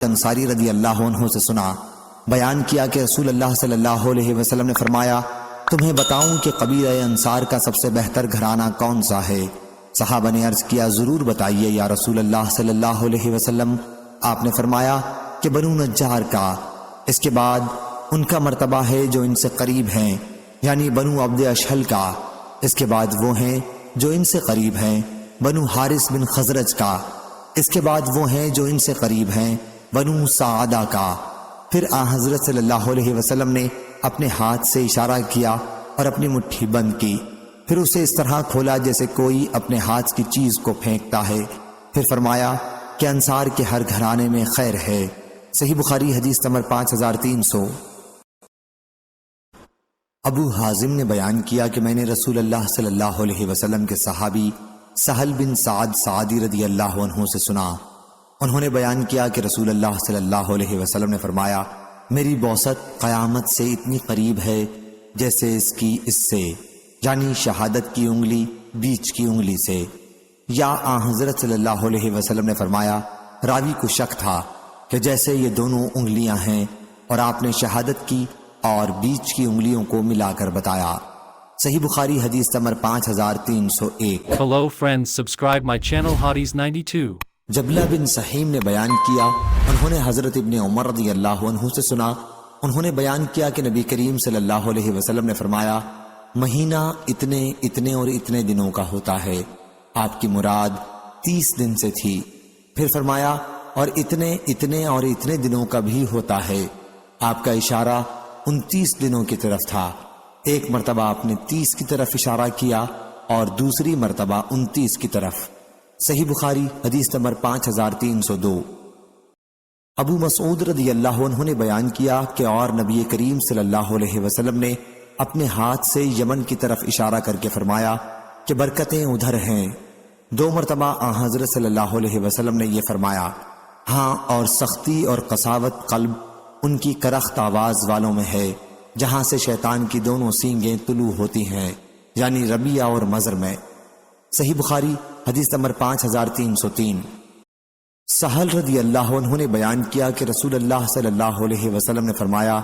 انصاری رضی اللہ عنہ سے سنا، بیان کیا کہ رسول اللہ صلی اللہ علیہ وسلم نے فرمایا، تمہیں بتاؤں کہ قبیلہ انصار کا سب سے بہتر گھرانہ کون سا ہے؟ صحابہ نے عرض کیا، ضرور بتائیے یا رسول اللہ صلی اللہ علیہ وسلم۔ آپ نے فرمایا کہ بنو نجار کا، اس کے بعد ان کا مرتبہ ہے جو ان سے قریب ہیں، یعنی بنو عبد اشہل کا، اس کے بعد وہ ہیں جو ان سے قریب ہیں، بنو حارث بن خزرج کا، اس کے بعد وہ ہیں جو ان سے قریب ہیں، بنو سعدہ کا۔ پھر حضرت صلی اللہ علیہ وسلم نے اپنے ہاتھ سے اشارہ کیا اور اپنی مٹھی بند کی، پھر اسے اس طرح کھولا جیسے کوئی اپنے ہاتھ کی چیز کو پھینکتا ہے، پھر فرمایا کہ انصار کے ہر گھرانے میں خیر ہے۔ صحیح بخاری حدیث نمبر 5300۔ ابو حازم نے بیان کیا کہ میں نے رسول اللہ صلی اللہ علیہ وسلم کے صحابی سہل بن سعد سعدی رضی اللہ عنہ سے سنا، انہوں نے بیان کیا کہ رسول اللہ صلی اللہ علیہ وسلم نے فرمایا، میری بعثت قیامت سے اتنی قریب ہے جیسے اس کی اس سے، یعنی شہادت کی انگلی بیچ کی انگلی سے، یا حضرت صلی اللہ علیہ وسلم نے فرمایا، راوی کو شک تھا کہ جیسے یہ دونوں انگلیاں ہیں، اور آپ نے شہادت کی اور بیچ کی انگلیوں کو ملا کر بتایا۔ صحیح بخاری حدیث number 5301۔ Hello friends, subscribe my channel Hotties 92۔ Jabala بن سحیم نے بیان کیا، انہوں نے حضرت ابن عمر رضی اللہ عنہ سے سنا، انہوں نے بیان کیا کہ نبی کریم صلی اللہ علیہ وسلم نے فرمایا، مہینہ اتنے اتنے اور اتنے دنوں کا ہوتا ہے، آپ کی مراد 30 دن سے تھی، پھر فرمایا اور اتنے اتنے اور اتنے دنوں کا بھی ہوتا ہے، آپ کا اشارہ 29 دنوں کی طرف تھا، ایک مرتبہ آپ نے 30 کی طرف اشارہ کیا اور دوسری مرتبہ 29 کی طرف۔ صحیح بخاری حدیث نمبر 5302۔ ابو مسعود رضی اللہ عنہ نے بیان کیا کہ اور نبی کریم صلی اللہ علیہ وسلم نے اپنے ہاتھ سے یمن کی طرف اشارہ کر کے فرمایا کہ برکتیں ادھر ہیں۔ 2 مرتبہ حضرت صلی اللہ علیہ وسلم نے یہ فرمایا، ہاں اور سختی اور قساوت قلب ان کی کرخت آواز والوں میں ہے، جہاں سے شیطان کی دونوں سینگیں طلوع ہوتی ہیں، یعنی ربیہ اور مزر میں۔ صحیح بخاری حدیث نمبر 5303۔ سہل رضی اللہ عنہ نے بیان کیا کہ رسول اللہ صلی اللہ علیہ وسلم نے فرمایا،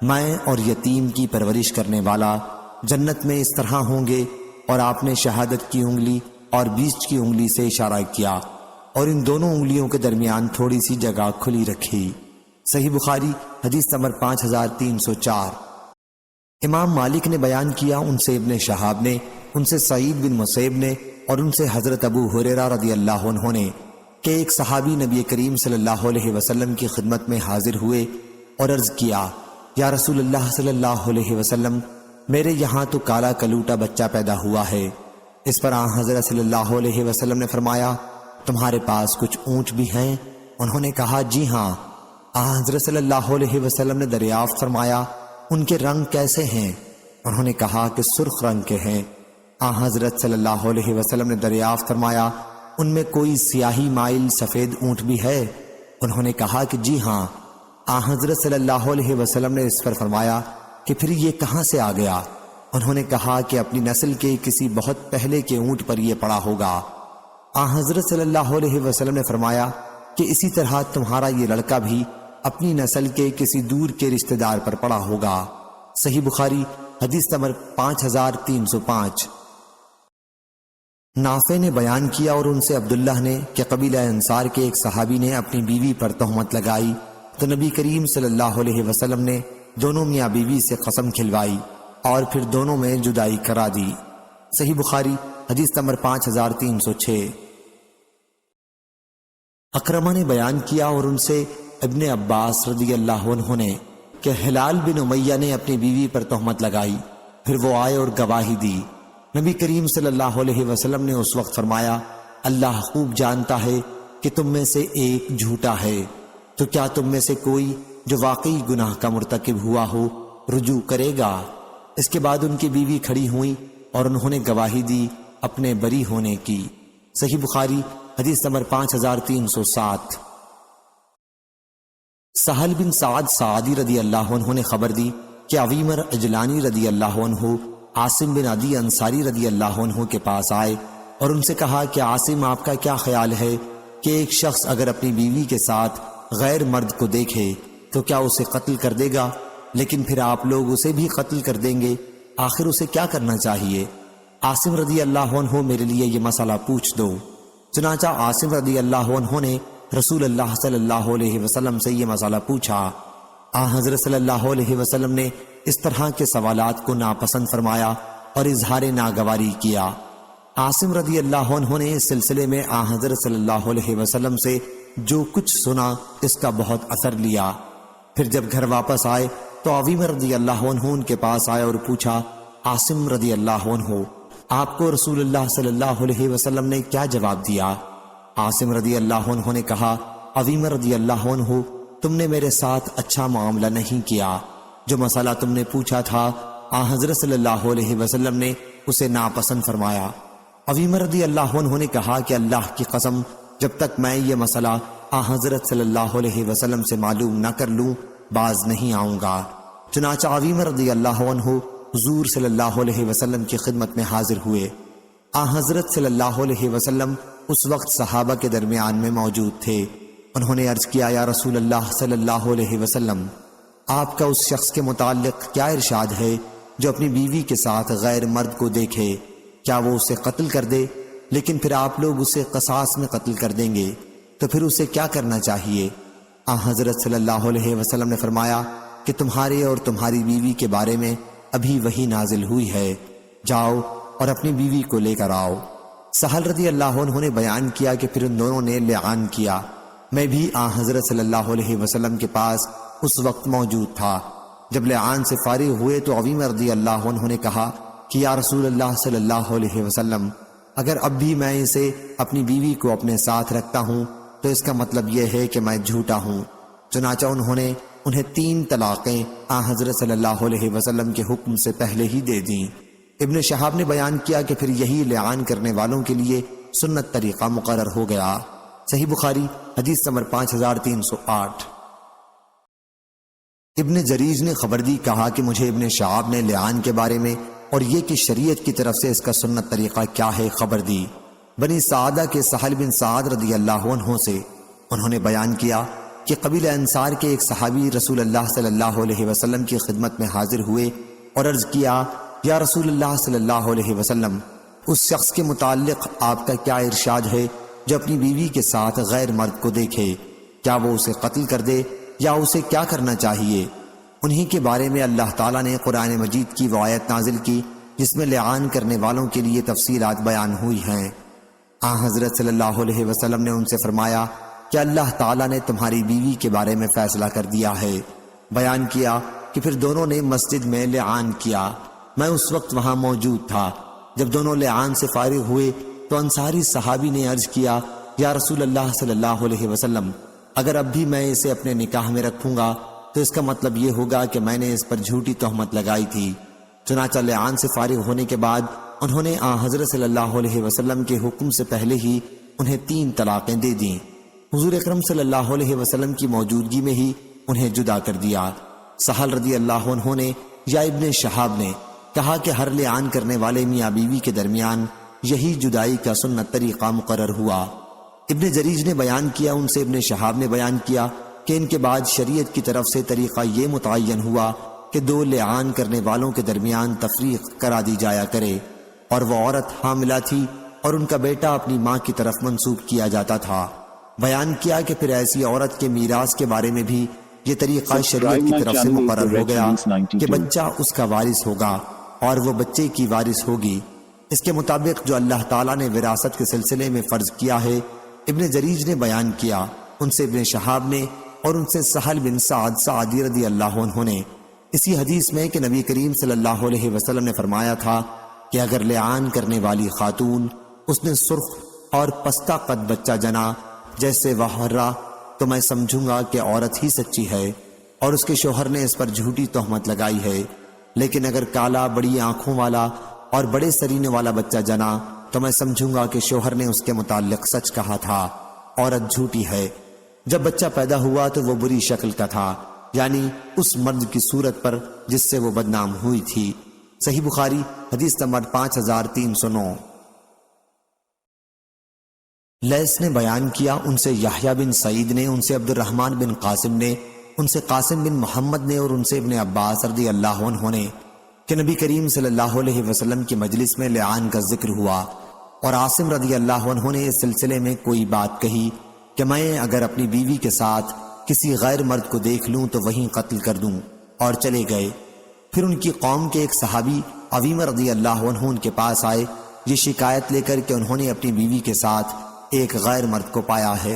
میں اور یتیم کی پرورش کرنے والا جنت میں اس طرح ہوں گے، اور آپ نے شہادت کی انگلی اور بیچ کی انگلی سے اشارہ کیا اور ان دونوں انگلیوں کے درمیان تھوڑی سی جگہ کھلی رکھی۔ صحیح بخاری حدیث نمبر 5304۔ امام مالک نے بیان کیا، ان سے ابن شہاب نے، ان سے سعید بن مسیب نے، اور ان سے حضرت ابو ہریرہ رضی اللہ عنہ نے، کہ ایک صحابی نبی کریم صلی اللہ علیہ وسلم کی خدمت میں حاضر ہوئے اور عرض کیا، یا رسول اللہ صلی اللہ علیہ وسلم، میرے یہاں تو کالا کلوٹا بچہ پیدا ہوا ہے۔ اس پر حضرت صلی اللہ علیہ وسلم نے فرمایا، تمہارے پاس کچھ اونٹ بھی ہیں؟ انہوں نے کہا، جی ہاں۔ حضرت صلی اللہ علیہ وسلم نے دریافت فرمایا، ان کے رنگ کیسے ہیں؟ انہوں نے کہا کہ سرخ رنگ کے ہیں۔ حضرت صلی اللہ علیہ وسلم نے دریافت فرمایا، ان میں کوئی سیاہی مائل سفید اونٹ بھی ہے؟ انہوں نے کہا کہ جی ہاں۔ حضرت صلی اللہ علیہ وسلم نے اس پر فرمایا کہ پھر یہ کہاں سے آ گیا؟ انہوں نے کہا کہ اپنی نسل کے کسی بہت پہلے کے اونٹ پر یہ پڑا ہوگا۔ حضرت صلی اللہ علیہ وسلم نے فرمایا کہ اسی طرح تمہارا یہ لڑکا بھی اپنی نسل کے کسی دور کے رشتہ دار پر پڑا ہوگا۔ صحیح بخاری حدیث نمبر 5305۔ نافع نے بیان کیا اور ان سے عبداللہ نے کہ قبیلہ انصار کے ایک صحابی نے اپنی بیوی پر تہمت لگائی، تو نبی کریم صلی اللہ علیہ وسلم نے دونوں میاں بیوی سے قسم کھلوائی اور پھر دونوں میں جدائی کرا دی۔ صحیح بخاری حدیث نمبر 5306۔ اکرمہ نے بیان کیا اور ان سے ابن عباس رضی اللہ عنہ نے کہ ہلال بن امیہ نے اپنی بیوی پر تہمت لگائی، پھر وہ آئے اور گواہی دی۔ نبی کریم صلی اللہ علیہ وسلم نے اس وقت فرمایا، اللہ خوب جانتا ہے کہ تم میں سے ایک جھوٹا ہے، تو کیا تم میں سے کوئی جو واقعی گناہ کا مرتکب ہوا ہو رجوع کرے گا؟ اس کے بعد ان کی بیوی کھڑی ہوئی اور انہوں نے گواہی دی اپنے بری ہونے کی۔ صحیح بخاری حدیث نمبر 5307۔ سہل بن سعد سعدی رضی اللہ عنہ نے خبر دی کہ عویمر اجلانی رضی اللہ عنہ عاصم بن عدی انصاری رضی اللہ عنہ کے پاس آئے اور ان سے کہا کہ عاصم، آپ کا کیا خیال ہے کہ ایک شخص اگر اپنی بیوی کے ساتھ غیر مرد کو دیکھے تو کیا اسے قتل کر دے گا؟ لیکن پھر آپ لوگ اسے بھی قتل کر دیں گے، آخر اسے کیا کرنا چاہیے؟ عاصم رضی اللہ عنہ میرے لیے یہ مسئلہ پوچھ دو۔ چنانچہ عاصم رضی اللہ عنہ نے رسول اللہ صلی اللہ علیہ وسلم سے یہ مسئلہ پوچھا۔ حضرت صلی اللہ علیہ وسلم نے اس طرح کے سوالات کو ناپسند فرمایا اور اظہار ناگواری کیا۔ عاصم رضی اللہ عنہ نے اس سلسلے میں حضرت صلی اللہ علیہ وسلم سے جو کچھ سنا اس کا بہت اثر لیا۔ پھر جب گھر واپس آئے تو عویم رضی اللہ عنہ ان کے پاس آئے اور پوچھا، عاصم رضی اللہ عنہ، آپ کو رسول اللہ صلی اللہ علیہ وسلم نے کیا جواب دیا؟ عاصم رضی اللہ عنہ نے کہا، عویم رضی اللہ عنہ، تم نے میرے ساتھ اچھا معاملہ نہیں کیا۔ جو مسئلہ تم نے پوچھا تھا حضرت صلی اللہ علیہ وسلم نے اسے ناپسند فرمایا۔ عویم رضی اللہ عنہ نے کہا کہ اللہ کی قسم، جب تک میں یہ مسئلہ حضرت صلی اللہ علیہ وسلم سے معلوم نہ کر لوں باز نہیں آؤں گا۔ چنانچہ عویم رضی اللہ عنہ حضور صلی اللہ علیہ وسلم کی خدمت میں حاضر ہوئے۔ حضرت صلی اللہ علیہ وسلم اس وقت صحابہ کے درمیان میں موجود تھے۔ انہوں نے عرض کیا، یا رسول اللہ صلی اللہ علیہ وسلم، آپ کا اس شخص کے متعلق کیا ارشاد ہے جو اپنی بیوی کے ساتھ غیر مرد کو دیکھے؟ کیا وہ اسے قتل کر دے؟ لیکن پھر آپ لوگ اسے قصاص میں قتل کر دیں گے تو پھر اسے کیا کرنا چاہیے؟ حضرت صلی اللہ علیہ وسلم نے فرمایا کہ تمہارے اور تمہاری بیوی کے بارے میں ابھی وحی نازل ہوئی ہے، جاؤ اور اپنی بیوی کو لے کر آؤ۔ سہل رضی اللہ عنہ نے بیان کیا کہ پھر ان دونوں نے لعان کیا۔ میں بھی حضرت صلی اللہ علیہ وسلم کے پاس اس وقت موجود تھا۔ جب لعان سے فارغ ہوئے تو عویم رضی اللہ عنہ نے کہا کہ یا رسول اللہ صلی اللہ علیہ وسلم، اگر اب بھی میں اسے اپنی بیوی کو اپنے ساتھ رکھتا ہوں تو اس کا مطلب یہ ہے کہ میں جھوٹا ہوں۔ چنانچہ انہوں نے انہیں 3 طلاقیں حضرت صلی اللہ علیہ وسلم کے حکم سے پہلے ہی دے دیں۔ ابن شہاب نے بیان کیا کہ پھر یہی لعان کرنے والوں کے لیے سنت طریقہ مقرر ہو گیا۔ صحیح بخاری حدیث نمبر 5308۔ ابن جریج نے خبر دی، کہا کہ مجھے ابن شہاب نے لعان کے بارے میں اور یہ کہ شریعت کی طرف سے اس کا سنت طریقہ کیا ہے خبر دی۔ بنی سعدہ کے سہل بن سعد رضی اللہ عنہ سے انہوں نے بیان کیا کہ قبیلہ انصار کے ایک صحابی رسول اللہ صلی اللہ علیہ وسلم کی خدمت میں حاضر ہوئے اور عرض کیا، یا رسول اللہ صلی اللہ علیہ وسلم، اس شخص کے متعلق آپ کا کیا ارشاد ہے جو اپنی بیوی کے ساتھ غیر مرد کو دیکھے؟ کیا وہ اسے قتل کر دے یا اسے کیا کرنا چاہیے؟ انہی کے بارے میں اللہ تعالیٰ نے قرآن مجید کی وہ آیت نازل کی جس میں لعان کرنے والوں کے لیے تفصیلات بیان ہوئی ہیں۔ حضرت صلی اللہ علیہ وسلم نے ان سے فرمایا کہ اللہ تعالیٰ نے تمہاری بیوی کے بارے میں فیصلہ کر دیا ہے۔ بیان کیا کہ پھر دونوں نے مسجد میں لعان کیا۔ میں اس وقت وہاں موجود تھا۔ جب دونوں لعان سے فارغ ہوئے تو انصاری صحابی نے عرض کیا، یا رسول اللہ صلی اللہ علیہ وسلم، اگر اب بھی میں اسے اپنے نکاح میں رکھوں گا تو اس کا مطلب یہ ہوگا کہ میں نے اس پر جھوٹی تہمت لگائی تھی۔ چنانچہ لعان سے فارغ ہونے کے بعد انہوں نے حضرت صلی اللہ علیہ وسلم کے حکم سے پہلے ہی انہیں 3 طلاقیں دے دیں۔ حضور اکرم صلی اللہ علیہ وسلم کی موجودگی میں ہی انہیں جدا کر دیا۔ سہل رضی اللہ عنہ نے یا ابن شہاب نے کہا کہ ہر لعان کرنے والے میاں بیوی کے درمیان یہی جدائی کا سنت طریقہ مقرر ہوا۔ ابن جریج نے بیان کیا، ان سے ابن شہاب نے بیان کیا کہ ان کے بعد شریعت کی طرف سے طریقہ یہ متعین ہوا کہ 2 لعان کرنے والوں کے درمیان تفریق کرا دی جایا کرے، اور وہ عورت حاملہ تھی اور ان کا بیٹا اپنی ماں کی طرف منسوب کیا جاتا تھا۔ بیان کیا کہ پھر ایسی عورت کے میراث کے بارے میں بھی یہ طریقہ شریعت کی طرف سے مقرر ہو گیا کہ بچہ اس کا وارث ہوگا اور وہ بچے کی وارث ہوگی۔ اس کے مطابق جو اللہ تعالیٰ نے وراثت کے سلسلے میں فرض کیا ہے، ابن جریج نے بیان کیا، ان سے ابن شہاب نے اور ان سے سہل بن سعد سعدی رضی اللہ عنہ نے اسی حدیث میں کہ نبی کریم صلی اللہ علیہ وسلم نے فرمایا تھا کہ اگر لعان کرنے والی خاتون اس نے سرخ اور پستہ قد بچہ جنا جیسے وحرہ، تو میں سمجھوں گا کہ عورت ہی سچی ہے اور اس کے شوہر نے اس پر جھوٹی تہمت لگائی ہے۔ لیکن اگر کالا، بڑی آنکھوں والا اور بڑے سرینے والا بچہ جنا تو میں سمجھوں گا کہ شوہر نے اس کے متعلق سچ کہا تھا، عورت جھوٹی ہے۔ جب بچہ پیدا ہوا تو وہ بری شکل کا تھا، یعنی اس مرد کی صورت پر جس سے وہ بدنام ہوئی تھی۔ صحیح بخاری حدیث نمبر 5309۔ لیث نے بیان کیا، ان سے یحییٰ بن سعید نے، ان سے عبد الرحمن بن قاسم نے، ان سے قاسم بن محمد نے، اور ان سے ابن عباس رضی اللہ عنہ نے کہ نبی کریم صلی اللہ علیہ وسلم کی مجلس میں لعان کا ذکر ہوا، اور عاصم رضی اللہ عنہ نے اس سلسلے میں کوئی بات کہی کہ میں اگر اپنی بیوی کے ساتھ کسی غیر مرد کو دیکھ لوں تو وہیں قتل کر دوں، اور چلے گئے۔ پھر ان کی قوم کے ایک صحابی عویمہ رضی اللہ عنہ ان کے پاس آئے یہ شکایت لے کر کہ انہوں نے اپنی بیوی کے ساتھ ایک غیر مرد کو پایا ہے۔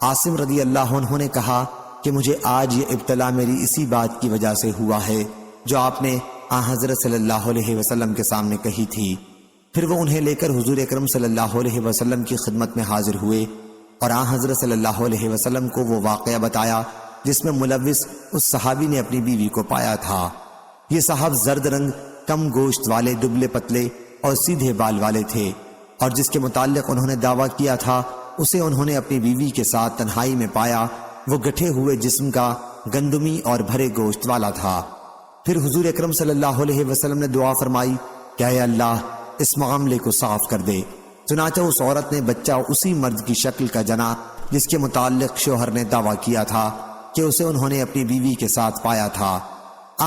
عاصم رضی اللہ عنہ نے کہا کہ مجھے آج یہ ابتلا میری اسی بات کی وجہ سے ہوا ہے جو آپ نے حضرت صلی اللہ علیہ وسلم کے سامنے کہی تھی۔ پھر وہ انہیں لے کر حضور اکرم صلی اللہ علیہ وسلم کی خدمت میں حاضر ہوئے، اور حضرت صلی اللہ علیہ وسلم کو وہ واقعہ بتایا جس میں ملوث اس صحابی نے اپنی بیوی کو پایا تھا۔ یہ صاحب زرد رنگ، کم گوشت والے، دبلے پتلے اور سیدھے بال والے تھے، اور جس کے متعلق انہوں نے دعویٰ کیا تھا اسے انہوں نے اپنی بیوی کے ساتھ تنہائی میں پایا۔ وہ گٹھے ہوئے جسم کا، گندمی اور بھرے گوشت والا تھا۔ پھر حضور اکرم صلی اللہ علیہ وسلم نے دعا فرمائی کہ اے اللہ اس معاملے کو صاف کر دے۔ چنانچہ اس عورت نے بچہ اسی مرد کی شکل کا جنا جس کے متعلق شوہر نے دعویٰ کیا تھا کہ اسے انہوں نے اپنی بیوی کے ساتھ پایا تھا۔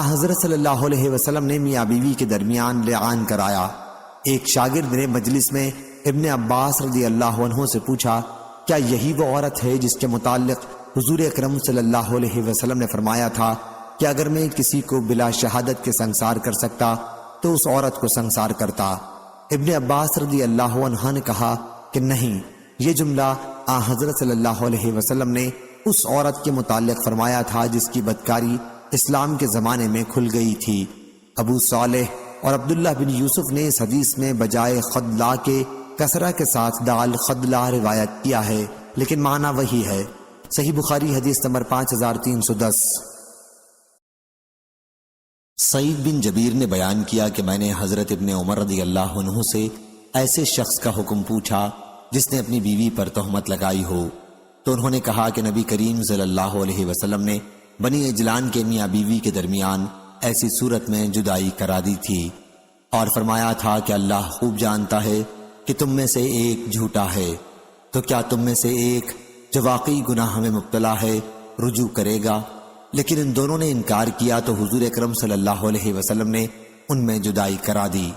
حضرت صلی اللہ علیہ وسلم نے میاں بیوی کے درمیان لعان کرایا۔ ایک شاگرد نے مجلس میں ابن عباس رضی اللہ عنہ سے پوچھا کیا یہی وہ عورت ہے جس کے متعلق حضور اکرم صلی اللہ علیہ وسلم نے فرمایا تھا کہ اگر میں کسی کو بلا شہادت کے سنسار کر سکتا تو اس عورت کو سنسار کرتا؟ ابن عباس رضی اللہ عنہ نے کہا کہ نہیں، یہ جملہ حضرت صلی اللہ علیہ وسلم نے اس عورت کے متعلق فرمایا تھا جس کی بدکاری اسلام کے زمانے میں کھل گئی تھی۔ ابو صالح اور عبداللہ بن یوسف نے اس حدیث میں بجائے خدلا کے کسرہ کے ساتھ دال خدلا روایت کیا ہے، لیکن معنی وہی ہے۔ صحیح بخاری حدیث نمبر 5310۔ سعید بن جبیر نے بیان کیا کہ میں نے حضرت ابن عمر رضی اللہ عنہ سے ایسے شخص کا حکم پوچھا جس نے اپنی بیوی پر تہمت لگائی ہو، تو انہوں نے کہا کہ نبی کریم صلی اللہ علیہ وسلم نے بنی اجلان کے میاں بیوی کے درمیان ایسی صورت میں جدائی کرا دی تھی، اور فرمایا تھا کہ اللہ خوب جانتا ہے کہ تم میں سے ایک جھوٹا ہے، تو کیا تم میں سے ایک جو واقعی گناہ میں مبتلا ہے رجوع کرے گا؟ لیکن ان دونوں نے انکار کیا تو حضور اکرم صلی اللہ علیہ وسلم نے ان میں جدائی کرا دی۔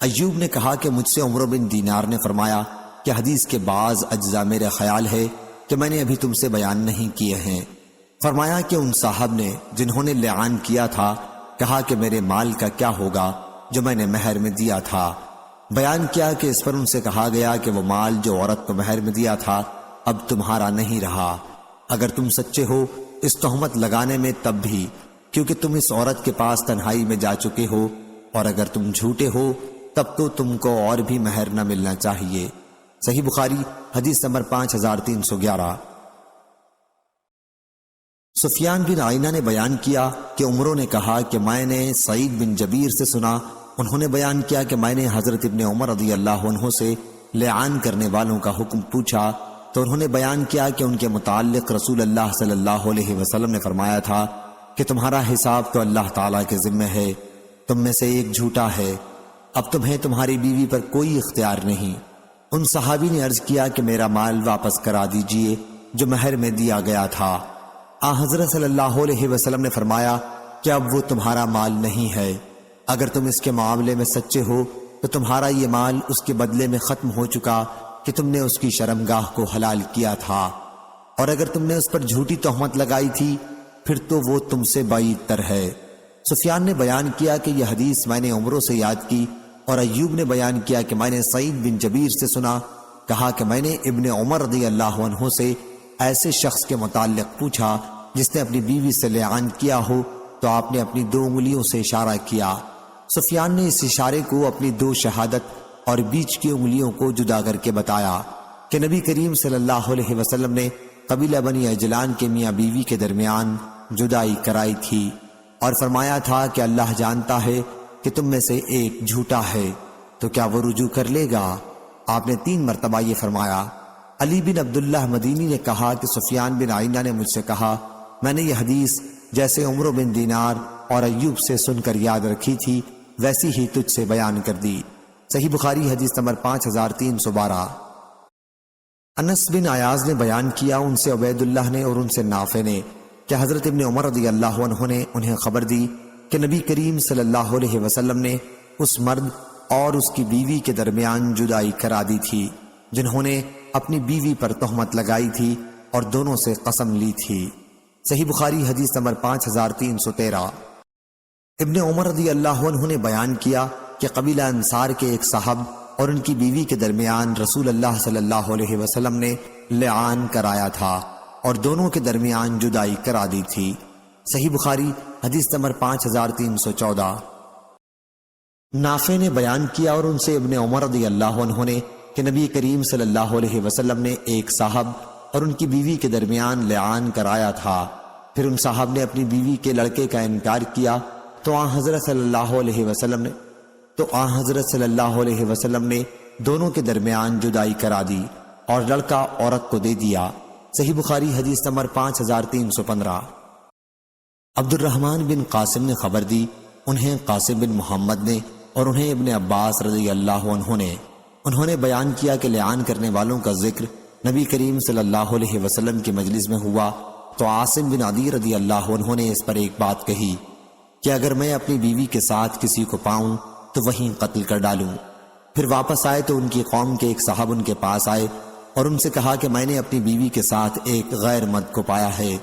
ایوب نے کہا کہ مجھ سے عمر بن دینار نے فرمایا کہ حدیث کے بعض اجزاء میرے خیال ہے کہ میں نے ابھی تم سے بیان نہیں کیے ہیں۔ فرمایا کہ ان صاحب نے جنہوں نے لعان کیا تھا کہا کہ میرے مال کا کیا ہوگا جو میں نے مہر میں دیا تھا۔ بیان کیا کہ اس پر ان سے کہا گیا کہ وہ مال جو عورت کو مہر میں دیا تھا اب تمہارا نہیں رہا، اگر تم سچے ہو اس تہمت لگانے میں تب بھی، کیونکہ تم اس عورت کے پاس تنہائی میں جا چکے ہو، اور اگر تم جھوٹے ہو تب تو تم کو اور بھی مہر نہ ملنا چاہیے۔ صحیح بخاری حدیث نمبر 5311۔ سفیان بن عینہ نے بیان کیا کہ عمروں نے کہا کہ میں نے سعید بن جبیر سے سنا، انہوں نے بیان کیا کہ میں نے حضرت ابن عمر رضی اللہ عنہ سے لعان کرنے والوں کا حکم پوچھا، تو انہوں نے بیان کیا کہ ان کے متعلق رسول اللہ صلی اللہ علیہ وسلم نے فرمایا تھا کہ تمہارا حساب تو اللہ تعالیٰ کے ذمہ ہے، تم میں سے ایک جھوٹا ہے، اب تمہیں تمہاری بیوی پر کوئی اختیار نہیں۔ ان صحابی نے عرض کیا کہ میرا مال واپس کرا دیجئے جو مہر میں دیا گیا تھا۔ حضرت صلی اللہ علیہ وسلم نے فرمایا کہ اب وہ تمہارا مال نہیں ہے، اگر تم اس کے معاملے میں سچے ہو تو تمہارا یہ مال اس کے بدلے میں ختم ہو چکا کہ تم نے اس کی شرمگاہ کو حلال کیا تھا، اور اگر تم نے اس پر جھوٹی تہمت لگائی تھی پھر تو وہ تم سے بعید تر ہے۔ سفیان نے بیان کیا کہ یہ حدیث میں نے عمروں سے یاد کی، اور ایوب نے بیان کیا کہ میں نے سعید بن جبیر سے سنا، کہا کہ میں نے ابن عمر رضی اللہ عنہ سے ایسے شخص کے متعلق پوچھا جس نے اپنی بیوی سے لعان کیا ہو، تو آپ نے اپنی 2 انگلیوں سے اشارہ کیا۔ سفیان نے اس اشارے کو اپنی 2 شہادت اور بیچ کی انگلیوں کو جدا کر کے بتایا کہ نبی کریم صلی اللہ علیہ وسلم نے قبیلہ بنی اجلان کے میاں بیوی کے درمیان جدائی کرائی تھی، اور فرمایا تھا کہ اللہ جانتا ہے کہ تم میں سے ایک جھوٹا ہے، تو کیا وہ رجوع کر لے گا؟ آپ نے 3 مرتبہ یہ فرمایا۔ علی بن عبداللہ مدینی نے کہا کہ سفیان بن عینہ نے مجھ سے کہا میں نے یہ حدیث جیسے عمر بن دینار اور ایوب سے سن کر یاد رکھی تھی ویسی ہی تجھ سے بیان کر دی۔ صحیح بخاری حدیث نمبر 5312۔ انس بن عیاض نے بیان کیا، ان سے عبید اللہ نے اور ان سے نافع نے کہ حضرت ابن عمر رضی اللہ عنہ نے انہیں خبر دی کہ نبی کریم صلی اللہ علیہ وسلم نے اس مرد اور اس کی بیوی کے درمیان جدائی کرا دی تھی جنہوں نے اپنی بیوی پر تہمت لگائی تھی اور دونوں سے قسم لی تھی۔ صحیح بخاری حدیث نمبر 5313۔ ابن عمر رضی اللہ عنہ نے بیان کیا کہ قبیلہ انصار کے ایک صاحب اور ان کی بیوی کے درمیان رسول اللہ صلی اللہ علیہ وسلم نے لعان کرایا تھا اور دونوں کے درمیان جدائی کرا دی تھی۔ صحیح بخاری حدیث نمبر 5314۔ نافع نے بیان کیا اور ان سے ابن عمر رضی اللہ عنہ نے کہ نبی کریم صلی اللہ علیہ وسلم نے ایک صاحب اور ان کی بیوی کے درمیان لعان کرایا تھا، پھر ان صاحب نے اپنی بیوی کے لڑکے کا انکار کیا تو آن حضرت صلی اللہ علیہ وسلم نے دونوں کے درمیان جدائی کرا دی اور لڑکا عورت کو دے دیا۔ صحیح بخاری حدیث نمبر 5315۔ عبد الرحمن بن قاسم نے خبر دی، انہیں قاسم بن محمد نے اور انہیں ابن عباس رضی اللہ عنہ نے انہوں نے بیان کیا کہ لعان کرنے والوں کا ذکر نبی کریم صلی اللہ علیہ وسلم کی مجلس میں ہوا تو عاصم بن عدی رضی اللہ عنہ نے اس پر ایک بات کہی کہ اگر میں اپنی بیوی کے ساتھ کسی کو پاؤں تو وہیں قتل کر ڈالوں۔ پھر واپس آئے تو ان کی قوم کے ایک صاحب ان کے پاس آئے اور ان سے کہا کہ میں نے اپنی بیوی کے ساتھ ایک غیر مرد کو پایا ہے۔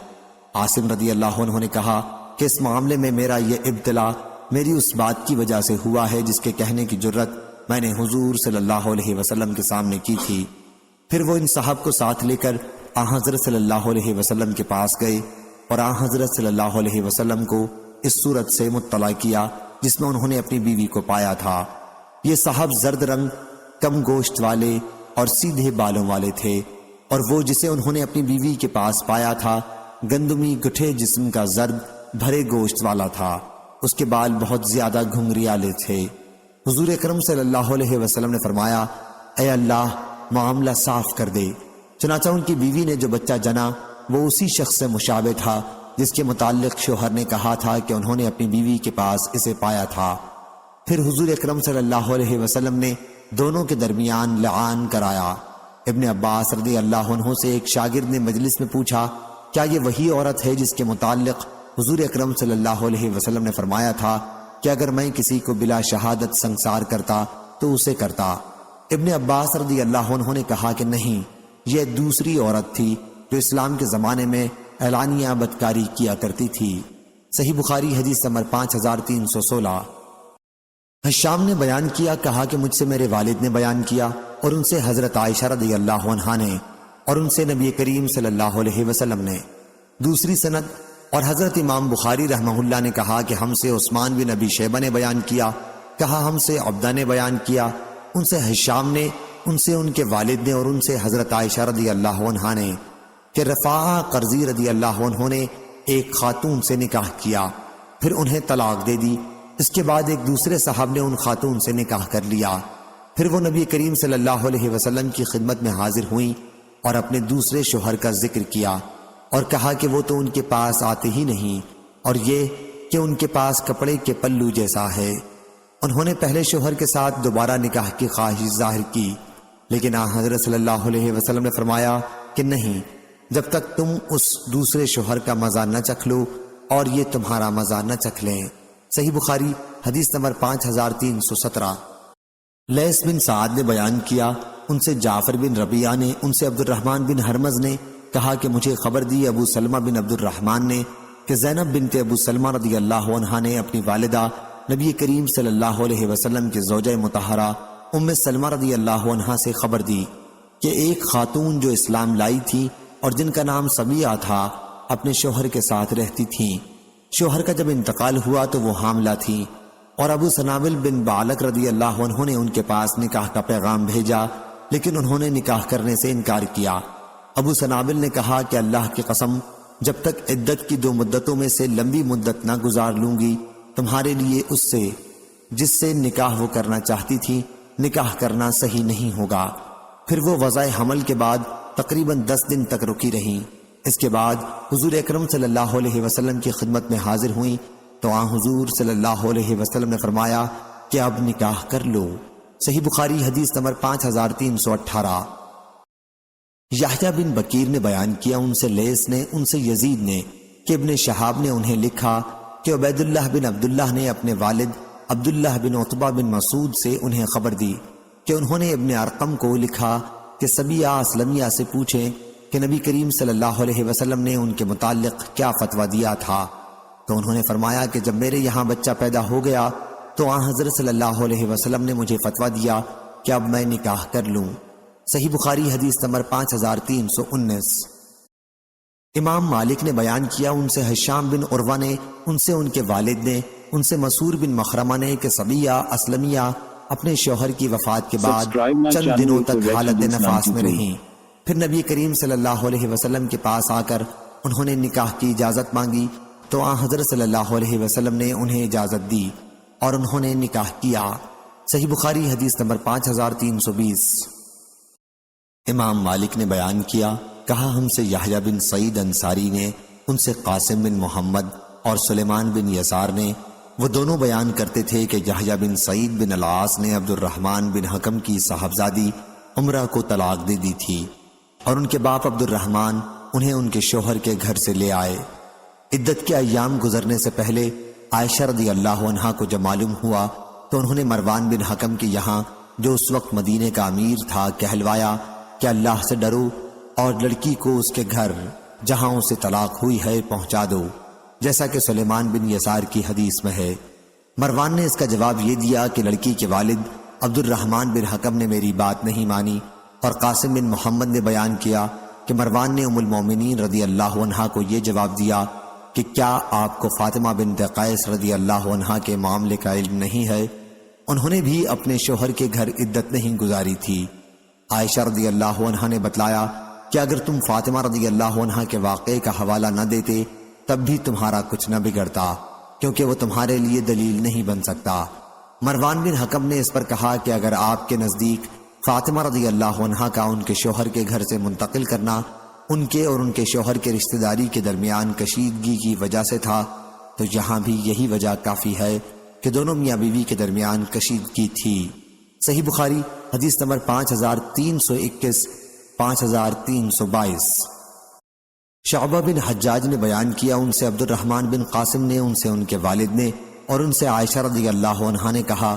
عاصم رضی اللہ عنہ نے کہا کہ اس معاملے میں میرا یہ ابتلا میری اس بات کی وجہ سے ہوا ہے جس کے کہنے کی جرت میں نے حضور صلی اللہ علیہ وسلم کے سامنے کی تھی۔ پھر وہ ان صاحب کو ساتھ لے کر آن حضرت صلی اللہ علیہ وسلم کے پاس گئے اور آن حضرت صلی اللہ علیہ وسلم کو اس صورت سے مطلع کیا جس میں انہوں نے اپنی بیوی کو پایا تھا۔ یہ صاحب زرد رنگ، کم گوشت والے اور سیدھے بالوں والے تھے، اور وہ جسے انہوں نے اپنی بیوی کے پاس پایا تھا گندمی گٹھے جسم کا زرد بھرے گوشت والا تھا، اس کے بال بہت زیادہ گھنگریالے تھے۔ حضور اکرم صلی اللہ علیہ وسلم نے فرمایا، اے اللہ معاملہ صاف کر دے۔ چنانچہ ان کی بیوی نے جو بچہ جنا وہ اسی شخص سے مشابہ تھا جس کے متعلق شوہر نے کہا تھا کہ انہوں نے اپنی بیوی کے پاس اسے پایا تھا۔ پھر حضور اکرم صلی اللہ علیہ وسلم نے دونوں کے درمیان لعان کرایا۔ ابن عباس رضی اللہ عنہ سے ایک شاگرد نے مجلس میں پوچھا، کیا یہ وہی عورت ہے جس کے متعلق حضور اکرم صلی اللہ علیہ وسلم نے فرمایا تھا کہ اگر میں کسی کو بلا شہادت سنسار کرتا تو اسے کرتا؟ ابن عباس رضی اللہ عنہ نے کہا کہ نہیں، یہ دوسری عورت تھی جو اسلام کے زمانے میں اعلانیہ بدکاری کیا کرتی تھی۔ صحیح بخاری حدیث نمبر 5316۔ حشام نے بیان کیا، کہا کہ مجھ سے میرے والد نے بیان کیا اور ان سے حضرت عائشہ رضی اللہ عنہا نے اور ان سے نبی کریم صلی اللہ علیہ وسلم نے۔ دوسری سند اور حضرت امام بخاری رحمہ اللہ نے کہا کہ ہم سے عثمان بن ابی شیبہ نے بیان کیا، کہا ہم سے عبدہ نے بیان کیا، ان سے حشام نے، ان سے ان کے والد نے اور ان سے حضرت عائشہ رضی اللہ عنہا نے کہ رفاعہ قرظی رضی اللہ عنہ نے ایک خاتون سے نکاح کیا، پھر انہیں طلاق دے دی۔ اس کے بعد ایک دوسرے صاحب نے ان خاتون سے نکاح کر لیا، پھر وہ نبی کریم صلی اللہ علیہ وسلم کی خدمت میں حاضر ہوئیں اور اپنے دوسرے شوہر کا ذکر کیا اور کہا کہ وہ تو ان کے پاس آتے ہی نہیں، اور یہ کہ ان کے پاس کپڑے کے پلو جیسا ہے۔ انہوں نے پہلے شوہر کے ساتھ دوبارہ نکاح کی خواہش ظاہر کی، لیکن حضرت صلی اللہ علیہ وسلم نے فرمایا کہ نہیں، جب تک تم اس دوسرے شوہر کا مزہ نہ چکھ لو اور یہ تمہارا مزہ نہ چکھ لیں۔ صحیح بخاری حدیث نمبر 5317۔ لیث بن سعد نے بیان کیا، ان سے جعفر بن ربیعہ نے، ان سے عبد الرحمن بن ہرمز نے کہا کہ مجھے خبر دی ابو سلمہ بن عبد الرحمن نے کہ زینب بنت ابو سلمہ رضی اللہ عنہا نے اپنی والدہ نبی کریم صلی اللہ علیہ وسلم کے زوجہ مطہرہ ام سلمہ رضی اللہ عنہا سے خبر دی کہ ایک خاتون جو اسلام لائی تھی اور جن کا نام سمیہ تھا اپنے شوہر کے ساتھ رہتی تھیں۔ شوہر کا جب انتقال ہوا تو وہ حاملہ تھی، اور ابو سنابل بن بالک رضی اللہ عنہ نے ان کے پاس نکاح کا پیغام بھیجا، لیکن انہوں نے نکاح کرنے سے انکار کیا۔ ابو سنابل نے کہا کہ اللہ کی قسم، جب تک عدت کی 2 مدتوں میں سے لمبی مدت نہ گزار لوں گی تمہارے لیے اس سے جس سے نکاح وہ کرنا چاہتی تھی نکاح کرنا صحیح نہیں ہوگا۔ پھر وہ وضع حمل کے بعد تقریباً 10 دن تک رکی رہیں۔ اس کے بعد حضور اکرم صلی اللہ علیہ وسلم کی خدمت میں حاضر ہوئیں تو حضور صلی اللہ علیہ وسلم نے فرمایا کہ اب نکاح کر لو۔ صحیح بخاری حدیث نمبر 5318۔ یحییٰ بن بکیر نے بیان کیا ان سے لیث نے ان سے یزید نے کہ ابن شہاب نے انہیں لکھا کہ عبید اللہ بن عبداللہ نے اپنے والد عبداللہ بن عتبہ بن مسعود سے انہیں خبر دی کہ انہوں نے ابن ارقم کو لکھا کہ سبیہ اسلمیہ سے پوچھیں کہ نبی کریم صلی اللہ علیہ وسلم نے ان کے متعلق کیا فتویٰ دیا تھا۔ تو انہوں نے فرمایا کہ جب میرے یہاں بچہ پیدا ہو گیا تو آن حضرت صلی اللہ علیہ وسلم نے مجھے فتویٰ دیا کہ اب میں نکاح کر لوں۔ صحیح بخاری حدیث نمبر 5319۔ امام مالک نے بیان کیا ان سے ہشام بن عروہ نے ان سے ان کے والد نے ان سے مسعور بن مخرمہ نے کہ سبیہ اسلمیہ اپنے شوہر کی وفات کے بعد چند دنوں تک حالت نفاس میں رہیں، پھر نبی کریم صلی اللہ علیہ وسلم کے پاس آ کر انہوں نے نکاح کی اجازت مانگی تو آن حضرت صلی اللہ علیہ وسلم نے انہیں اجازت دی اور انہوں نے نکاح کیا۔ صحیح بخاری حدیث نمبر 5320۔ امام مالک نے بیان کیا کہا ہم سے یحییٰ بن سعید انصاری نے ان سے قاسم بن محمد اور سلیمان بن یسار نے، وہ دونوں بیان کرتے تھے کہ یحییٰ بن سعید بن العاص نے عبد الرحمن بن حکم کی صاحبزادی عمرہ کو طلاق دے دی تھی اور ان کے باپ عبد الرحمن انہیں ان کے شوہر کے گھر سے لے آئے۔ عدت کے ایام گزرنے سے پہلے عائشہ رضی اللہ عنہا کو جب معلوم ہوا تو انہوں نے مروان بن حکم کے یہاں جو اس وقت مدینے کا امیر تھا کہلوایا کہ اللہ سے ڈرو اور لڑکی کو اس کے گھر جہاں اسے طلاق ہوئی ہے پہنچا دو، جیسا کہ سلیمان بن یسار کی حدیث میں ہے۔ مروان نے اس کا جواب یہ دیا کہ لڑکی کے والد عبد الرحمن بن حکم نے میری بات نہیں مانی، اور قاسم بن محمد نے بیان کیا کہ مروان نے ام المومنین رضی اللہ عنہا کو یہ جواب دیا کہ کیا آپ کو فاطمہ بنت قیس رضی اللہ عنہا کے معاملے کا علم نہیں ہے؟ انہوں نے بھی اپنے شوہر کے گھر عدت نہیں گزاری تھی۔ عائشہ رضی اللہ عنہا نے بتلایا کہ اگر تم فاطمہ رضی اللہ عنہا کے واقعے کا حوالہ نہ دیتے تب بھی تمہارا کچھ نہ بگڑتا، کیونکہ وہ تمہارے لیے دلیل نہیں بن سکتا۔ مروان بن حکم نے اس پر کہا کہ اگر آپ کے نزدیک فاطمہ رضی اللہ عنہا کا ان کے شوہر کے گھر سے منتقل کرنا ان کے اور ان کے شوہر کے رشتہ داری کے درمیان کشیدگی کی وجہ سے تھا تو یہاں بھی یہی وجہ کافی ہے کہ دونوں میاں بیوی کے درمیان کشیدگی تھی۔ صحیح بخاری حدیث نمبر 5321 5322۔ شعبہ بن حجاج نے بیان کیا ان سے عبد الرحمن بن قاسم نے ان سے ان کے والد نے اور ان سے عائشہ رضی اللہ عنہا نے کہا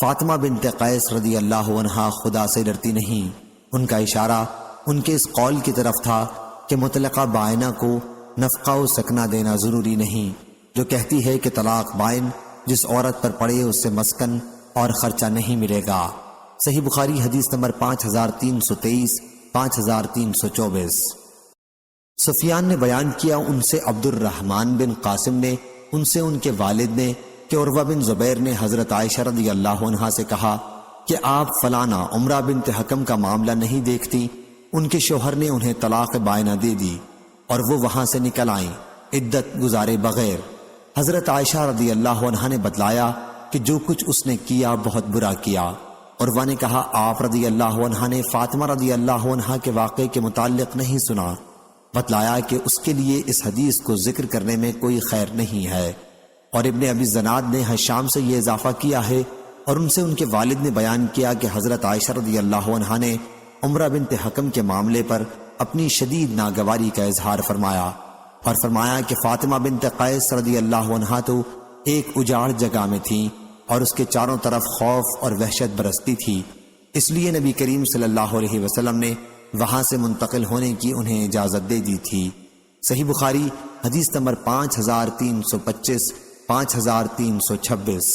فاطمہ بنت قیس رضی اللہ عنہا خدا سے ڈرتی نہیں۔ ان کا اشارہ ان کے اس قول کی طرف تھا کہ مطلقہ بائنہ کو نفقہ و سکنہ دینا ضروری نہیں، جو کہتی ہے کہ طلاق بائن جس عورت پر پڑے اس سے مسکن اور خرچہ نہیں ملے گا۔ صحیح بخاری حدیث نمبر 5323 5324۔ سفیان نے بیان کیا ان سے عبد الرحمن بن قاسم نے ان سے ان کے والد نے کہ عروہ بن زبیر نے حضرت عائشہ رضی اللہ عنہا سے کہا کہ آپ فلانا عمرہ بنت حکم کا معاملہ نہیں دیکھتی، ان کے شوہر نے انہیں طلاق بائنہ دے دی اور وہ وہاں سے نکل آئیں عدت گزارے بغیر۔ حضرت عائشہ رضی اللہ عنہا نے بتلایا کہ جو کچھ اس نے کیا بہت برا کیا۔ عروہ نے کہا آپ رضی اللہ عنہا نے فاطمہ رضی اللہ عنہا کے واقعے کے متعلق نہیں سنا؟ بتلایا کہ اس کے لیے اس حدیث کو ذکر کرنے میں کوئی خیر نہیں ہے۔ اور ابن ابی زناد نے ہشام سے یہ اضافہ کیا ہے اور ان سے ان کے والد نے بیان کیا کہ حضرت عائشہ رضی اللہ عنہا نے عمرہ بنت حکم کے معاملے پر اپنی شدید ناگواری کا اظہار فرمایا اور فرمایا کہ فاطمہ بنت قیس رضی اللہ عنہا تو ایک اجاڑ جگہ میں تھیں اور اس کے چاروں طرف خوف اور وحشت برستی تھی، اس لیے نبی کریم صلی اللہ علیہ وسلم نے وہاں سے منتقل ہونے کی انہیں اجازت دے دی تھی۔ صحیح بخاری حدیث نمبر 5325 5326۔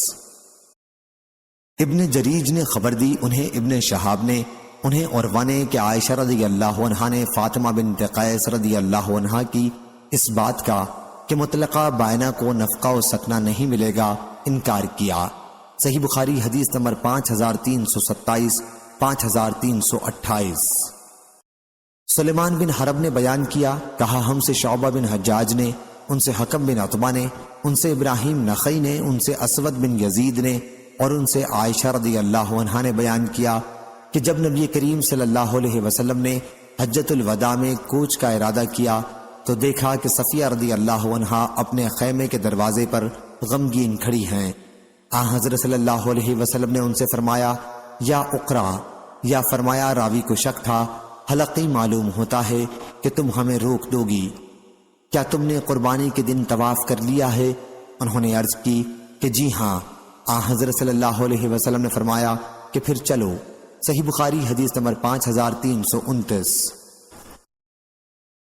ابن جریج نے خبر دی انہیں ابن شہاب نے انہیں عروہ نے کہ عائشہ رضی اللہ عنہا نے فاطمہ بنت قیس رضی اللہ عنہا کی اس بات کا کہ مطلقہ بائنہ کو نفقہ و سکنہ نہیں ملے گا انکار کیا۔ صحیح بخاری حدیث نمبر 5327 5328۔ سلیمان بن حرب نے بیان کیا کہا ہم سے شعبہ بن حجاج نے ان سے حکم بن عتبہ نے ان سے ابراہیم نخعی نے ان سے اسود بن یزید نے اور ان سے عائشہ رضی اللہ عنہا نے بیان کیا کہ جب نبی کریم صلی اللہ علیہ وسلم نے حجۃ الوداع میں کوچ کا ارادہ کیا تو دیکھا کہ صفیہ رضی اللہ عنہا اپنے خیمے کے دروازے پر غمگین کھڑی ہیں۔ حضرت صلی اللہ علیہ وسلم نے ان سے فرمایا یا اقرا، یا فرمایا راوی کو شک تھا حلقی معلوم ہوتا ہے کہ تم ہمیں روک دو گی۔ کیا تم نے قربانی کے دن طواف کر لیا ہے؟ انہوں نے عرض کی کہ جی ہاں۔ حضرت صلی اللہ علیہ وسلم نے فرمایا کہ پھر چلو۔ صحیح بخاری حدیث نمبر 5329۔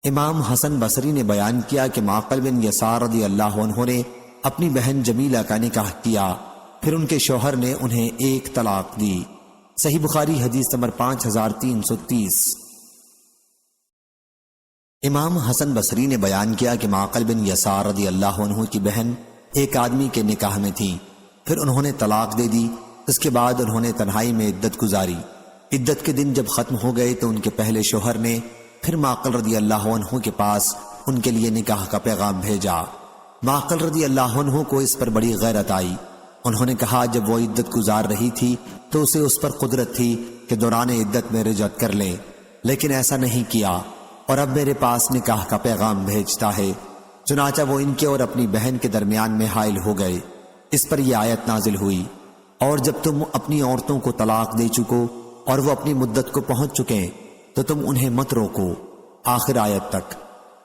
امام حسن بصری نے بیان کیا کہ معقل بن یسار رضی اللہ عنہ نے اپنی بہن جمیلہ کا نکاح کیا، پھر ان کے شوہر نے انہیں ایک طلاق دی۔ صحیح بخاری حدیث نمبر 5330۔ امام حسن بصری نے بیان کیا کہ معقل بن یسار رضی اللہ عنہ کی بہن ایک آدمی کے نکاح میں تھی، پھر انہوں نے طلاق دے دی۔ اس کے بعد انہوں نے تنہائی میں عدت گزاری۔ عدت کے دن جب ختم ہو گئے تو ان کے پہلے شوہر نے پھر معقل رضی اللہ عنہ کے پاس ان کے لیے نکاح کا پیغام بھیجا۔ معقل رضی اللہ عنہ کو اس پر بڑی غیرت آئی۔ انہوں نے کہا جب وہ عدت گزار رہی تھی تو اسے اس پر قدرت تھی کہ دوران عدت میں رجعت کر لیں، لیکن ایسا نہیں کیا اور اب میرے پاس نکاح کا پیغام بھیجتا ہے۔ چنانچہ وہ ان کے اور اپنی بہن کے درمیان میں حائل ہو گئے۔ اس پر یہ آیت نازل ہوئی، اور جب تم اپنی عورتوں کو طلاق دے چکو اور وہ اپنی مدت کو پہنچ چکیں تو تم انہیں مت روکو، آخر آیت تک۔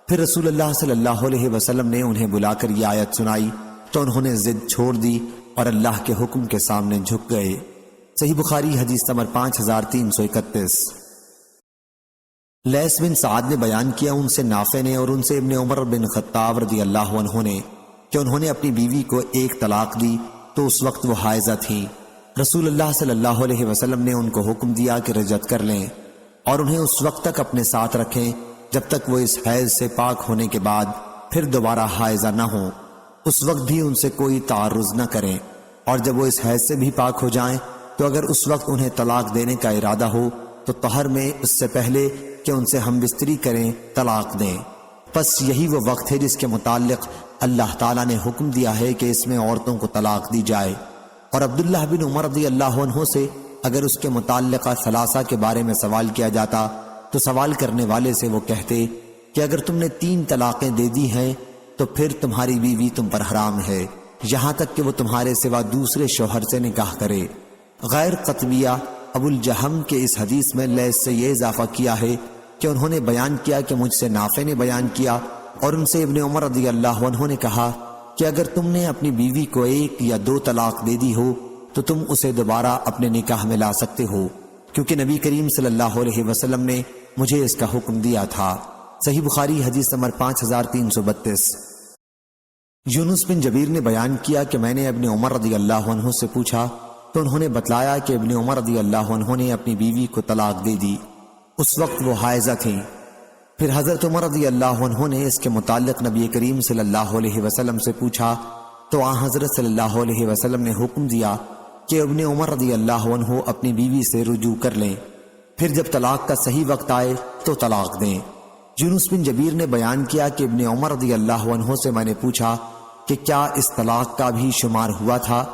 پھر رسول اللہ صلی اللہ علیہ وسلم نے انہیں بلا کر یہ آیت سنائی تو انہوں نے ضد چھوڑ دی اور اللہ کے حکم کے سامنے جھک گئے۔ صحیح بخاری حدیث نمبر 5331۔ لیث بن سعد نے بیان کیا ان سے نافع نے اور ان سے ابن عمر بن خطاب رضی اللہ عنہ نے کہ انہوں نے اپنی بیوی کو ایک طلاق دی تو اس وقت وہ حائضہ تھی۔ رسول اللہ صلی اللہ علیہ وسلم نے ان کو حکم دیا کہ رجعت کر لیں اور انہیں اس وقت تک اپنے ساتھ رکھیں جب تک وہ اس حیض سے پاک ہونے کے بعد پھر دوبارہ حائضہ نہ ہوں۔ اس وقت بھی ان سے کوئی تعرض نہ کریں، اور جب وہ اس حیض سے بھی پاک ہو جائیں تو اگر اس وقت انہیں طلاق دینے کا ارادہ ہو تو طہر میں اس سے پہلے کہ ان سے ہم بستری کریں طلاق دیں۔ پس یہی وہ وقت ہے جس کے متعلق اللہ تعالیٰ نے حکم دیا ہے کہ اس میں عورتوں کو طلاق دی جائے۔ اور عبداللہ بن عمر رضی اللہ عنہ سے اگر اس کے متعلقہ ثلاثہ کے بارے میں سوال کیا جاتا تو سوال کرنے والے سے وہ کہتے کہ اگر تم نے 3 طلاقیں دے دی ہیں تو پھر تمہاری بیوی تم پر حرام ہے یہاں تک کہ وہ تمہارے سوا دوسرے شوہر سے نکاح کرے۔ غیر قطبیہ ابو الجہم کے اس حدیث میں لیث سے یہ اضافہ کیا ہے کہ انہوں نے بیان کیا کہ مجھ سے نافع نے بیان کیا اور ان سے ابن عمر رضی اللہ عنہ نے کہا کہ اگر تم نے اپنی بیوی کو 1 یا 2 طلاق دے دی ہو تو تم اسے دوبارہ اپنے نکاح میں لا سکتے ہو، کیونکہ نبی کریم صلی اللہ علیہ وسلم نے مجھے اس کا حکم دیا تھا۔ صحیح بخاری حدیث نمبر 5332۔ یونس بن جبیر نے بیان کیا کہ میں نے ابن عمر رضی اللہ عنہ سے پوچھا تو انہوں نے بتلایا کہ ابن عمر رضی اللہ عنہ نے اپنی بیوی کو طلاق دے دی، اس وقت وہ حائضہ تھیں۔ پھر حضرت عمر رضی اللہ عنہ نے اس کے متعلق نبی کریم صلی اللہ علیہ وسلم سے پوچھا تو حضرت صلی اللہ علیہ وسلم نے حکم دیا کہ ابن عمر رضی اللہ عنہ اپنی بیوی سے رجوع کر لیں، پھر جب طلاق کا صحیح وقت آئے تو طلاق دیں۔ یونس بن جبیر نے بیان کیا کہ ابن عمر رضی اللہ عنہ سے میں نے پوچھا کہ کیا اس طلاق کا بھی شمار ہوا تھا؟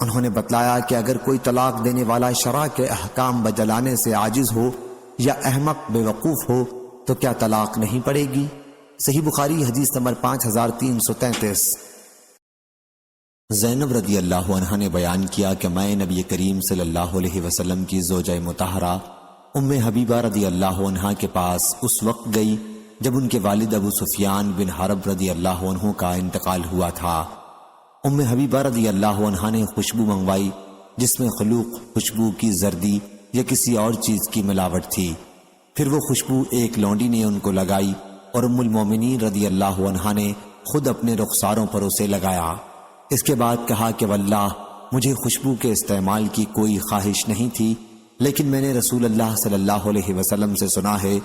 انہوں نے بتلایا کہ اگر کوئی طلاق دینے والا شرع کے احکام بجلانے سے عاجز ہو یا احمق بے وقوف ہو تو کیا طلاق نہیں پڑے گی؟ صحیح بخاری حدیث نمبر 5333۔ زینب رضی اللہ عنہا نے بیان کیا کہ میں نبی کریم صلی اللہ علیہ وسلم کی زوجہ مطہرہ ام حبیبہ رضی اللہ عنہا کے پاس اس وقت گئی جب ان کے والد ابو سفیان بن حرب رضی اللہ عنہ کا انتقال ہوا تھا۔ ام حبیبہ رضی اللہ عنہا نے خوشبو منگوائی جس میں خلوق خوشبو کی زردی یا کسی اور چیز کی ملاوٹ تھی۔ پھر وہ خوشبو ایک لونڈی نے ان کو لگائی اور ام المومنین رضی اللہ عنہا نے خود اپنے رخساروں پر اسے لگایا۔ اس کے بعد کہا کہ واللہ مجھے خوشبو کے استعمال کی کوئی خواہش نہیں تھی، لیکن میں نے رسول اللہ صلی اللہ علیہ وسلم سے سنا ہے،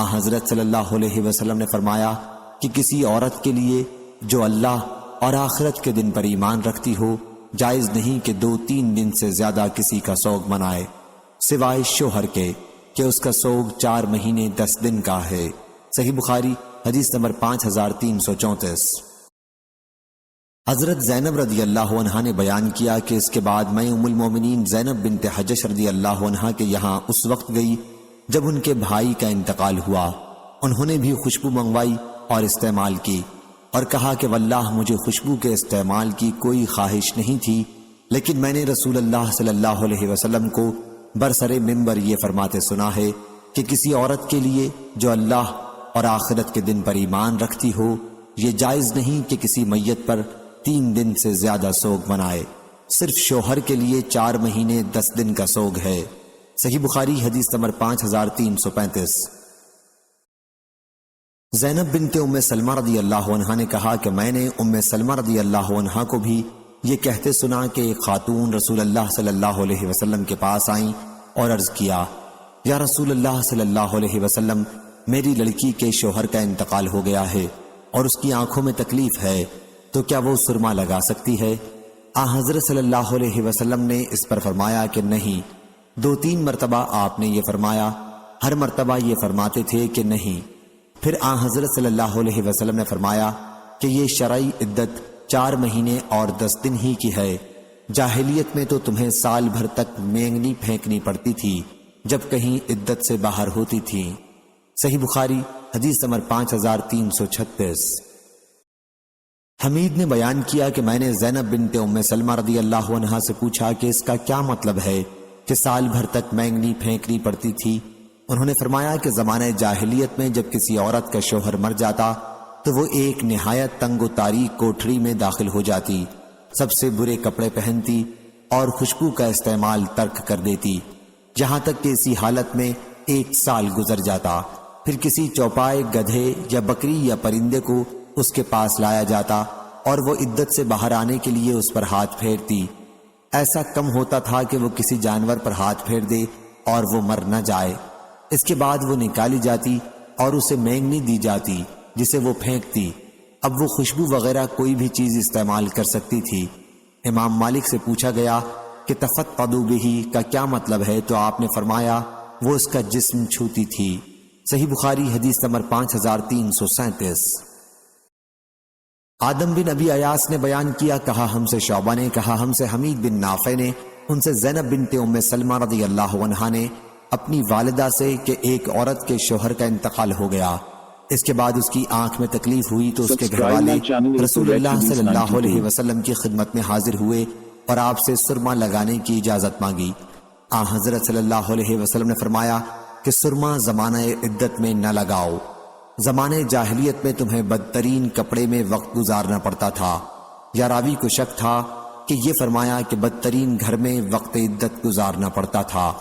حضرت صلی اللہ علیہ وسلم نے فرمایا کہ کسی عورت کے لیے جو اللہ اور آخرت کے دن پر ایمان رکھتی ہو جائز نہیں کہ 2-3 دن سے زیادہ کسی کا سوگ منائے سوائے شوہر کے کہ اس کا سوگ 4 مہینے 10 دن کا ہے۔ صحیح بخاری حدیث نمبر 5334۔ حضرت زینب رضی اللہ عنہا نے بیان کیا کہ اس کے بعد میں ام المومنین زینب بنت حجش رضی اللہ عنہا کے یہاں اس وقت گئی جب ان کے بھائی کا انتقال ہوا۔ انہوں نے بھی خوشبو منگوائی اور استعمال کی اور کہا کہ واللہ مجھے خوشبو کے استعمال کی کوئی خواہش نہیں تھی، لیکن میں نے رسول اللہ صلی اللہ علیہ وسلم کو برسر ممبر یہ فرماتے سنا ہے کہ کسی عورت کے لیے جو اللہ اور آخرت کے دن پر ایمان رکھتی ہو یہ جائز نہیں کہ کسی میت پر 3 دن سے زیادہ سوگ منائے، صرف شوہر کے لیے 4 مہینے 10 دن کا سوگ ہے۔ صحیح بخاری حدیث نمبر 5335۔ زینب بنت ام سلمہ رضی اللہ عنہا نے کہا کہ میں نے ام سلمہ رضی اللہ عنہا کو بھی یہ کہتے سنا کہ ایک خاتون رسول اللہ صلی اللہ علیہ وسلم کے پاس آئیں اور عرض کیا، یا رسول اللہ صلی اللہ علیہ وسلم، میری لڑکی کے شوہر کا انتقال ہو گیا ہے اور اس کی آنکھوں میں تکلیف ہے، تو کیا وہ سرما لگا سکتی ہے؟ حضرت صلی اللہ علیہ وسلم نے اس پر فرمایا کہ نہیں۔ 2-3 مرتبہ آپ نے یہ فرمایا، ہر مرتبہ یہ فرماتے تھے کہ نہیں۔ پھر حضرت صلی اللہ علیہ وسلم نے فرمایا کہ یہ شرعی عدت 4 مہینے اور 10 دن ہی کی ہے، جاہلیت میں تو تمہیں سال بھر تک مینگنی پھینکنی پڑتی تھی جب کہیں عدت سے باہر ہوتی تھی۔ صحیح بخاری حدیث نمبر 5336۔ حمید نے بیان کیا کہ میں نے زینب بنت ام سلمہ رضی اللہ عنہا سے پوچھا کہ اس کا کیا مطلب ہے کہ سال بھر تک مینگنی پھینکنی پڑتی تھی؟ انہوں نے فرمایا کہ زمانہ جاہلیت میں جب کسی عورت کا شوہر مر جاتا تو وہ ایک نہایت تنگ و تاریک کوٹھری میں داخل ہو جاتی، سب سے برے کپڑے پہنتی اور خوشبو کا استعمال ترک کر دیتی، جہاں تک کہ اسی حالت میں 1 سال گزر جاتا۔ پھر کسی چوپائے، گدھے یا بکری یا پرندے کو اس کے پاس لایا جاتا اور وہ عدت سے باہر آنے کے لیے اس پر ہاتھ پھیرتی۔ ایسا کم ہوتا تھا کہ وہ کسی جانور پر ہاتھ پھیر دے اور وہ مر نہ جائے۔ اس کے بعد وہ نکالی جاتی اور اسے مینگنی دی جاتی جسے وہ پھینکتی۔ اب وہ خوشبو وغیرہ کوئی بھی چیز استعمال کر سکتی تھی۔ امام مالک سے پوچھا گیا کہ تفطدو بہی کا کیا مطلب ہے، تو آپ نے فرمایا وہ اس کا جسم چھوتی تھی۔ صحیح بخاری حدیث نمبر 5337۔ آدم بن ابی ایاس نے بیان کیا، کہا ہم سے شعبہ نے، کہا ہم سے حمید بن نافع نے، ان سے زینب بنت ام سلمہ رضی اللہ عنہا نے اپنی والدہ سے کہ ایک عورت کے شوہر کا انتقال ہو گیا، اس کے بعد اس کی آنکھ میں تکلیف ہوئی تو اس کے گھر والے رسول اللہ صلی اللہ علیہ وسلم کی خدمت میں حاضر ہوئے اور آپ سے سرما لگانے کی اجازت مانگی۔ حضرت صلی اللہ علیہ وسلم نے فرمایا کہ سرما زمانہ عدت میں نہ لگاؤ، زمانہ جاہلیت میں تمہیں بدترین کپڑے میں وقت گزارنا پڑتا تھا۔ یا راوی کو شک تھا کہ یہ فرمایا کہ بدترین گھر میں وقت عدت گزارنا پڑتا تھا۔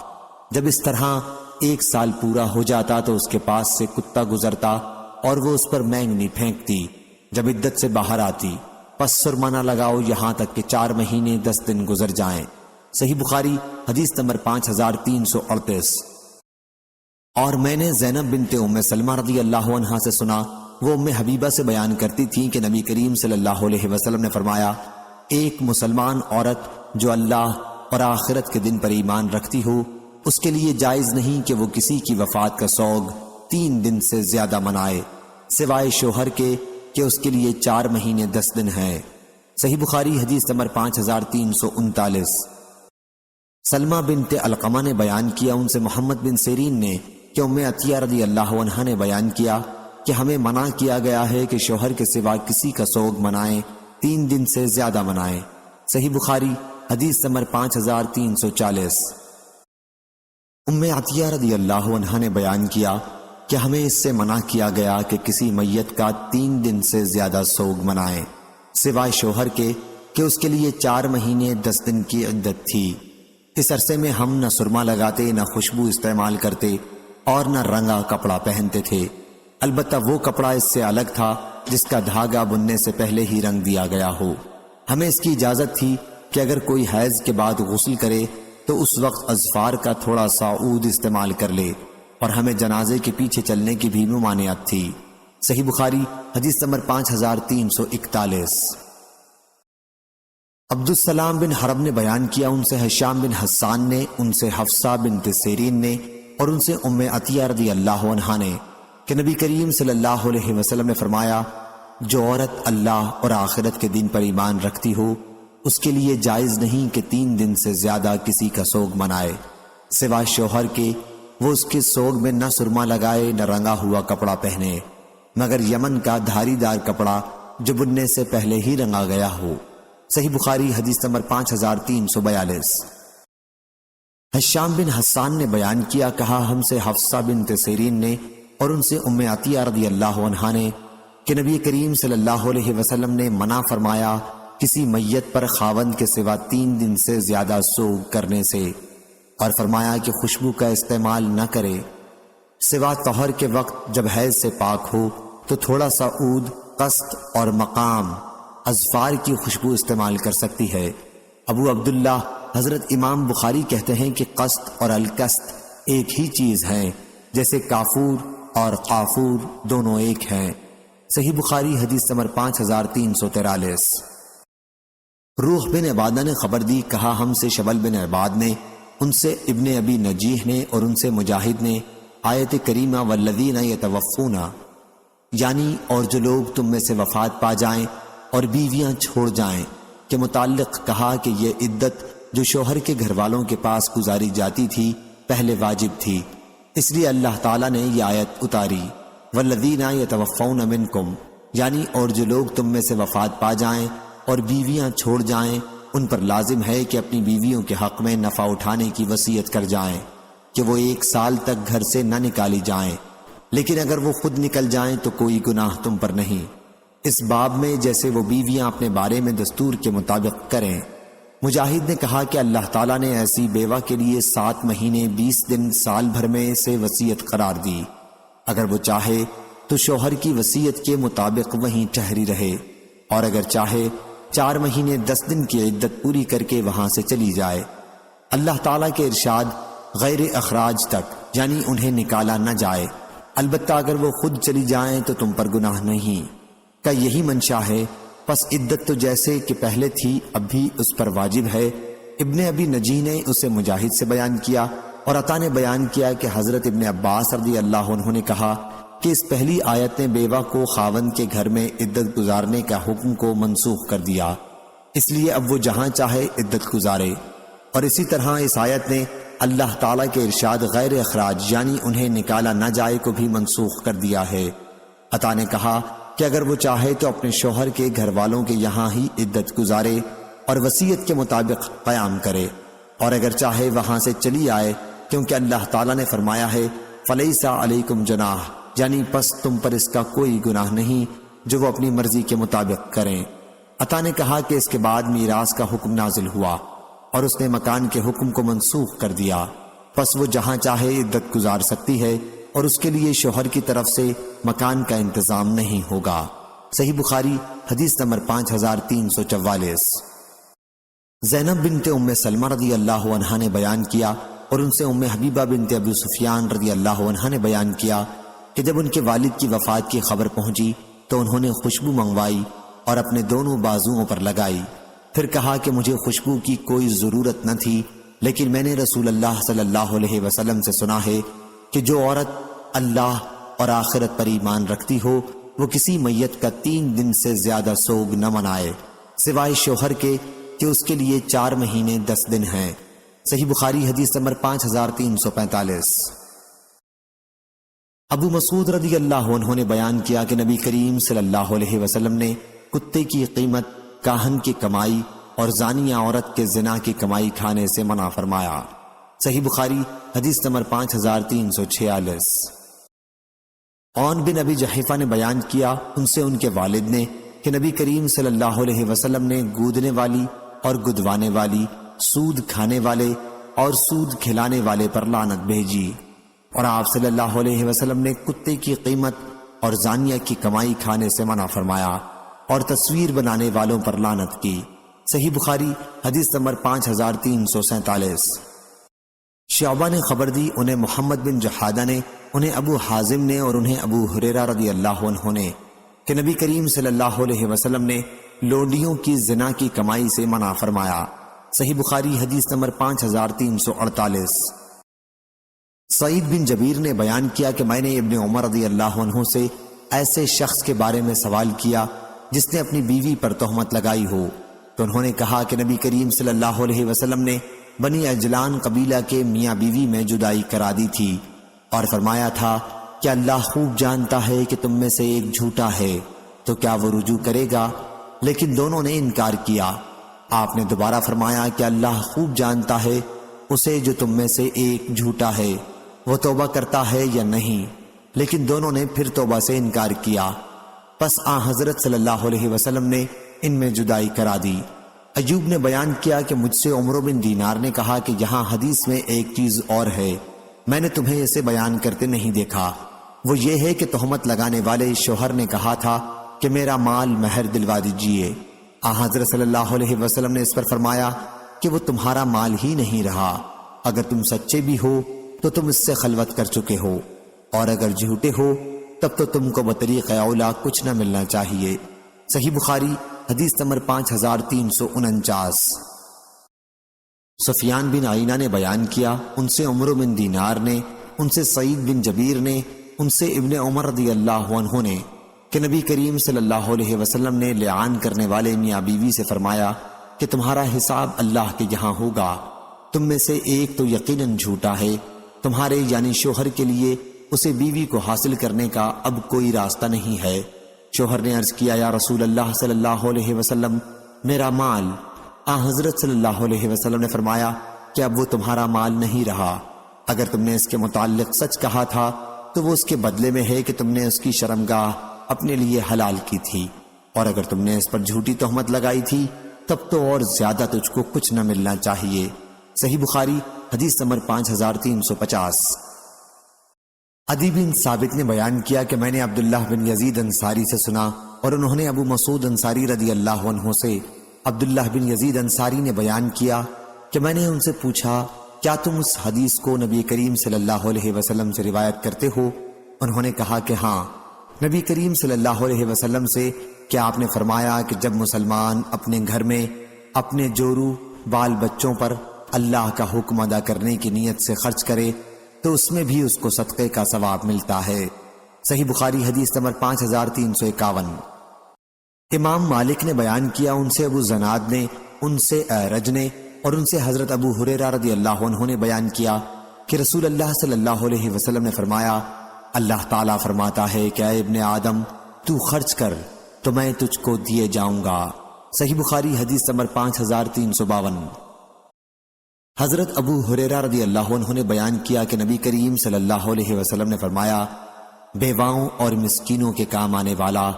جب اس طرح 1 سال پورا ہو جاتا تو اس کے پاس سے کتا گزرتا اور وہ اس پر مینگنی پھینکتی، جب عدت سے باہر آتی پس سرما نہ لگاؤ یہاں تک کہ 4 مہینے 10 دن گزر جائیں۔ صحیح بخاری حدیث نمبر 5338۔ اور میں نے زینب بنت ام سلمہ رضی اللہ عنہا سے سنا، وہ ام حبیبہ سے بیان کرتی تھیں کہ نبی کریم صلی اللہ علیہ وسلم نے فرمایا، ایک مسلمان عورت جو اللہ اور آخرت کے دن پر ایمان رکھتی ہو اس کے لیے جائز نہیں کہ وہ کسی کی وفات کا سوگ 3 دن سے زیادہ منائے، سوائے شوہر کے کہ اس کے لیے 4 مہینے 10 دن ہیں۔ صحیح بخاری حدیث نمبر 5339۔ سلمہ بنت علقمہ نے بیان کیا، ان سے محمد بن سیرین نے کہ ام عطیہ رضی اللہ عنہا نے بیان کیا کہ ہمیں منع کیا گیا ہے کہ شوہر کے سوا کسی کا سوگ منائیں، 3 دن سے زیادہ منائیں۔ صحیح بخاری حدیث نمبر 5340۔ ام عطیہ رضی اللہ عنہا نے بیان کیا کہ ہمیں اس سے منع کیا گیا کہ کسی میت کا 3 دن سے زیادہ سوگ منائیں، سوائے شوہر کے کہ اس کے لیے 4 مہینے 10 دن کی عدت تھی۔ اس عرصے میں ہم نہ سرما لگاتے، نہ خوشبو استعمال کرتے اور نہ رنگا کپڑا پہنتے تھے، البتہ وہ کپڑا اس سے الگ تھا جس کا دھاگا بننے سے پہلے ہی رنگ دیا گیا ہو۔ ہمیں اس کی اجازت تھی کہ اگر کوئی حیض کے بعد غسل کرے تو اس وقت اظفار کا تھوڑا سا عود استعمال کر لے، اور ہمیں جنازے کے پیچھے چلنے کی بھی ممانعت تھی۔ صحیح بخاری حدیث نمبر 5341۔ عبدالسلام بن حرب نے بیان کیا، ان سے ہشام بن حسان نے، ان سے حفصہ بنت سیرین نے اور ان سے ام عطیہ رضی اللہ عنہا نے کہ نبی کریم صلی اللہ علیہ وسلم نے فرمایا، جو عورت اللہ اور آخرت کے دن پر ایمان رکھتی ہو اس کے لیے جائز نہیں کہ 3 دن سے زیادہ کسی کا سوگ منائے، سوائے شوہر کے وہ اس کے سوگ میں نہ سرما لگائے نہ رنگا ہوا کپڑا پہنے، مگر یمن کا دھاری دار کپڑا جو بننے سے پہلے ہی رنگا گیا ہو۔ صحیح بخاری حدیث نمبر 5342۔ حشام بن حسان نے بیان کیا، کہا ہم سے حفصہ بنت سیرین نے اور ان سے ام عطیہ رضی اللہ عنہا نے کہ نبی کریم صلی اللہ علیہ وسلم نے منع فرمایا کسی میت پر خاوند کے سوا 3 دن سے زیادہ سوگ کرنے سے، اور فرمایا کہ خوشبو کا استعمال نہ کرے سوا طہر کے وقت جب حیض سے پاک ہو تو تھوڑا سا عود، قسط اور مقام اظفار کی خوشبو استعمال کر سکتی ہے۔ ابو عبداللہ حضرت امام بخاری کہتے ہیں کہ قسط اور القسط ایک ہی چیز ہیں، جیسے کافور اور قافور دونوں ایک ہیں۔ صحیح بخاری حدیث نمبر 5343۔ روح بن عبادہ نے خبر دی، کہا ہم سے شبل بن عباد نے، ان سے ابن ابی نجیح نے اور ان سے مجاہد نے آیت کریمہ والذین یتوفون یعنی اور جو لوگ تم میں سے وفات پا جائیں اور بیویاں چھوڑ جائیں کے متعلق کہا کہ یہ عدت جو شوہر کے گھر والوں کے پاس گزاری جاتی تھی پہلے واجب تھی، اس لیے اللہ تعالیٰ نے یہ آیت اتاری والذین یتوفون منکم یعنی اور جو لوگ تم میں سے وفات پا جائیں اور بیویاں چھوڑ جائیں ان پر لازم ہے کہ اپنی بیویوں کے حق میں نفع اٹھانے کی وصیت کر جائیں کہ وہ 1 سال تک گھر سے نہ نکالی جائیں، لیکن اگر وہ خود نکل جائیں تو کوئی گناہ تم پر نہیں، اس باب میں جیسے وہ بیویاں اپنے بارے میں دستور کے مطابق کریں۔ مجاہد نے کہا کہ اللہ تعالیٰ نے ایسی بیوہ کے لیے 7 مہینے 20 دن سال بھر میں سے وصیت قرار دی، اگر وہ چاہے تو شوہر کی وصیت کے مطابق وہیں ٹھہری رہے، اور اگر چاہے 4 مہینے 10 دن کی عدت پوری کر کے وہاں سے چلی جائے۔ اللہ تعالیٰ کے ارشاد غیر اخراج تک یعنی انہیں نکالا نہ جائے، البتہ اگر وہ خود چلی جائیں تو تم پر گناہ نہیں کا یہی منشا ہے، پس عدت تو جیسے کہ پہلے تھی اب بھی اس پر واجب ہے۔ ابن ابی نجی نے اسے مجاہد سے بیان کیا اور عطا نے بیان کیا کہ حضرت ابن عباس رضی اللہ عنہ نے کہا کہ اس پہلی آیت نے بیوہ کو خاوند کے گھر میں عدت گزارنے کا حکم کو منسوخ کر دیا، اس لیے اب وہ جہاں چاہے عدت گزارے، اور اسی طرح اس آیت نے اللہ تعالیٰ کے ارشاد غیر اخراج یعنی انہیں نکالا نہ جائے کو بھی منسوخ کر دیا ہے۔ عطا نے کہا کہ اگر وہ چاہے تو اپنے شوہر کے گھر والوں کے یہاں ہی عدت گزارے اور وصیت کے مطابق قیام کرے، اور اگر چاہے وہاں سے چلی آئے، کیونکہ اللہ تعالیٰ نے فرمایا ہے فَلَيْسَ عَلَيْكُمْ جُنَاحٌ یعنی پس تم پر اس کا کوئی گناہ نہیں جو وہ اپنی مرضی کے مطابق کریں۔ عطا نے کہا کہ اس کے بعد میراث کا حکم نازل ہوا اور اس نے مکان کے حکم کو منسوخ کر دیا، پس وہ جہاں چاہے عدت گزار سکتی ہے اور اس کے لیے شوہر کی طرف سے مکان کا انتظام نہیں ہوگا۔ صحیح بخاری حدیث نمبر 5344۔ زینب بنت ام سلمہ رضی اللہ عنہا نے بیان کیا اور ان سے ام حبیبہ بنت ابو سفیان رضی اللہ عنہا نے بیان کیا کہ جب ان کے والد کی وفات کی خبر پہنچی تو انہوں نے خوشبو منگوائی اور اپنے دونوں بازوؤں پر لگائی، پھر کہا کہ مجھے خوشبو کی کوئی ضرورت نہ تھی، لیکن میں نے رسول اللہ صلی اللہ علیہ وسلم سے سنا ہے کہ جو عورت اللہ اور آخرت پر ایمان رکھتی ہو وہ کسی میت کا 3 دن سے زیادہ سوگ نہ منائے سوائے شوہر کے کہ اس کے لیے 4 مہینے 10 دن ہیں۔ صحیح بخاری حدیث نمبر 5345۔ ابو مسعود رضی اللہ عنہ نے بیان کیا کہ نبی کریم صلی اللہ علیہ وسلم نے کتے کی قیمت، کاہن کی کمائی اور زانیہ عورت کے زنا کی کمائی کھانے سے منع فرمایا۔ صحیح بخاری حدیث نمبر 5346۔ عون بن ابی جحیفہ نے بیان کیا ان سے ان کے والد نے کہ نبی کریم صلی اللہ علیہ وسلم نے گودنے والی اور گدوانے والی، سود کھانے والے اور سود کھلانے والے پر لعنت بھیجی، اور آپ صلی اللہ علیہ وسلم نے کتے کی قیمت اور زانیہ کی کمائی کھانے سے منع فرمایا اور تصویر بنانے والوں پر لعنت کی۔ صحیح بخاری حدیث نمبر 5347۔ شعبہ نے خبر دی انہیں محمد بن جحادہ نے، انہیں ابو حازم نے اور انہیں ابو ہریرہ رضی اللہ عنہ نے کہ نبی کریم صلی اللہ علیہ وسلم نے لونڈیوں کی زنا کی کمائی سے منع فرمایا۔ صحیح بخاری حدیث نمبر 5348۔ سعید بن جبیر نے بیان کیا کہ میں نے ابن عمر رضی اللہ عنہ سے ایسے شخص کے بارے میں سوال کیا جس نے اپنی بیوی پر تہمت لگائی ہو، تو انہوں نے کہا کہ نبی کریم صلی اللہ علیہ وسلم نے بنی اجلان قبیلہ کے میاں بیوی میں جدائی کرا دی تھی اور فرمایا تھا کہ اللہ خوب جانتا ہے کہ تم میں سے ایک جھوٹا ہے، تو کیا وہ رجوع کرے گا؟ لیکن دونوں نے انکار کیا۔ آپ نے دوبارہ فرمایا کہ اللہ خوب جانتا ہے اسے جو تم میں سے ایک جھوٹا ہے وہ توبہ کرتا ہے یا نہیں، لیکن دونوں نے پھر توبہ سے انکار کیا۔ پس حضرت صلی اللہ علیہ وسلم نے ان میں جدائی کرا دی۔ ایوب نے بیان کیا کہ مجھ سے عمرو بن دینار نے کہا کہ یہاں حدیث میں ایک چیز اور ہے، میں نے تمہیں اسے بیان کرتے نہیں دیکھا، وہ یہ ہے کہ تہمت لگانے والے شوہر نے کہا تھا کہ میرا مال مہر دلوا دیجیے۔ حضرت صلی اللہ علیہ وسلم نے اس پر فرمایا کہ وہ تمہارا مال ہی نہیں رہا، اگر تم سچے بھی ہو تو تم اس سے خلوت کر چکے ہو، اور اگر جھوٹے ہو تب تو تم کو بطریق اولا کچھ نہ ملنا چاہیے۔ صحیح بخاری حدیث نمبر 5349۔ سفیان بن عینہ نے بیان کیا، ان سے عمرو بن دینار نے، ان سے سعید بن جبیر نے، ان سے ابن عمر رضی اللہ عنہ نے کہ نبی کریم صلی اللہ علیہ وسلم نے لعان کرنے والے میاں بیوی سے فرمایا کہ تمہارا حساب اللہ کے یہاں ہوگا، تم میں سے ایک تو یقیناً جھوٹا ہے، تمہارے یعنی شوہر کے لیے اسے بیوی کو حاصل کرنے کا اب کوئی راستہ نہیں ہے۔ شوہر نے عرض کیا، یا رسول اللہ صلی اللہ علیہ وسلم، میرا مال۔ حضرت صلی اللہ علیہ وسلم نے فرمایا کہ اب وہ تمہارا مال نہیں رہا، اگر تم نے اس کے متعلق سچ کہا تھا تو وہ اس کے بدلے میں ہے کہ تم نے اس کی شرمگاہ اپنے لیے حلال کی تھی، اور اگر تم نے اس پر جھوٹی تہمت لگائی تھی تب تو اور زیادہ تجھ کو کچھ نہ ملنا چاہیے۔ صحیح بخاری حدیث نمبر 5350۔ عدی بن ثابت نے بیان کیا کہ میں نے عبداللہ بن یزید انصاری سے سنا، اور انہوں نے ابو مسعود انصاری رضی اللہ عنہ سے۔ عبداللہ بن یزید انصاری نے بیان کیا کہ میں نے ان سے پوچھا، کیا تم اس حدیث کو نبی کریم صلی اللہ علیہ وسلم سے روایت کرتے ہو؟ انہوں نے کہا کہ ہاں۔ نبی کریم صلی اللہ علیہ وسلم سے کیا آپ نے فرمایا کہ جب مسلمان اپنے گھر میں اپنے جورو بال بچوں پر اللہ کا حکم ادا کرنے کی نیت سے خرچ کرے تو اس میں بھی اس کو صدقے کا ثواب ملتا ہے۔ صحیح بخاری حدیث نمبر 5351۔ امام مالک نے بیان کیا، ان سے ابو زناد نے، ان سے اعرج نے، اور ان سے حضرت ابو ہریرہ رضی اللہ عنہ نے بیان کیا کہ رسول اللہ صلی اللہ علیہ وسلم نے فرمایا، اللہ تعالیٰ فرماتا ہے کہ اے ابن آدم تو خرچ کر تو میں تجھ کو دیے جاؤں گا۔ صحیح بخاری حدیث نمبر 5352۔ حضرت ابو ہریرہ رضی اللہ عنہ نے بیان کیا کہ نبی کریم صلی اللہ علیہ وسلم نے فرمایا، بیواؤں اور مسکینوں کے کام آنے والا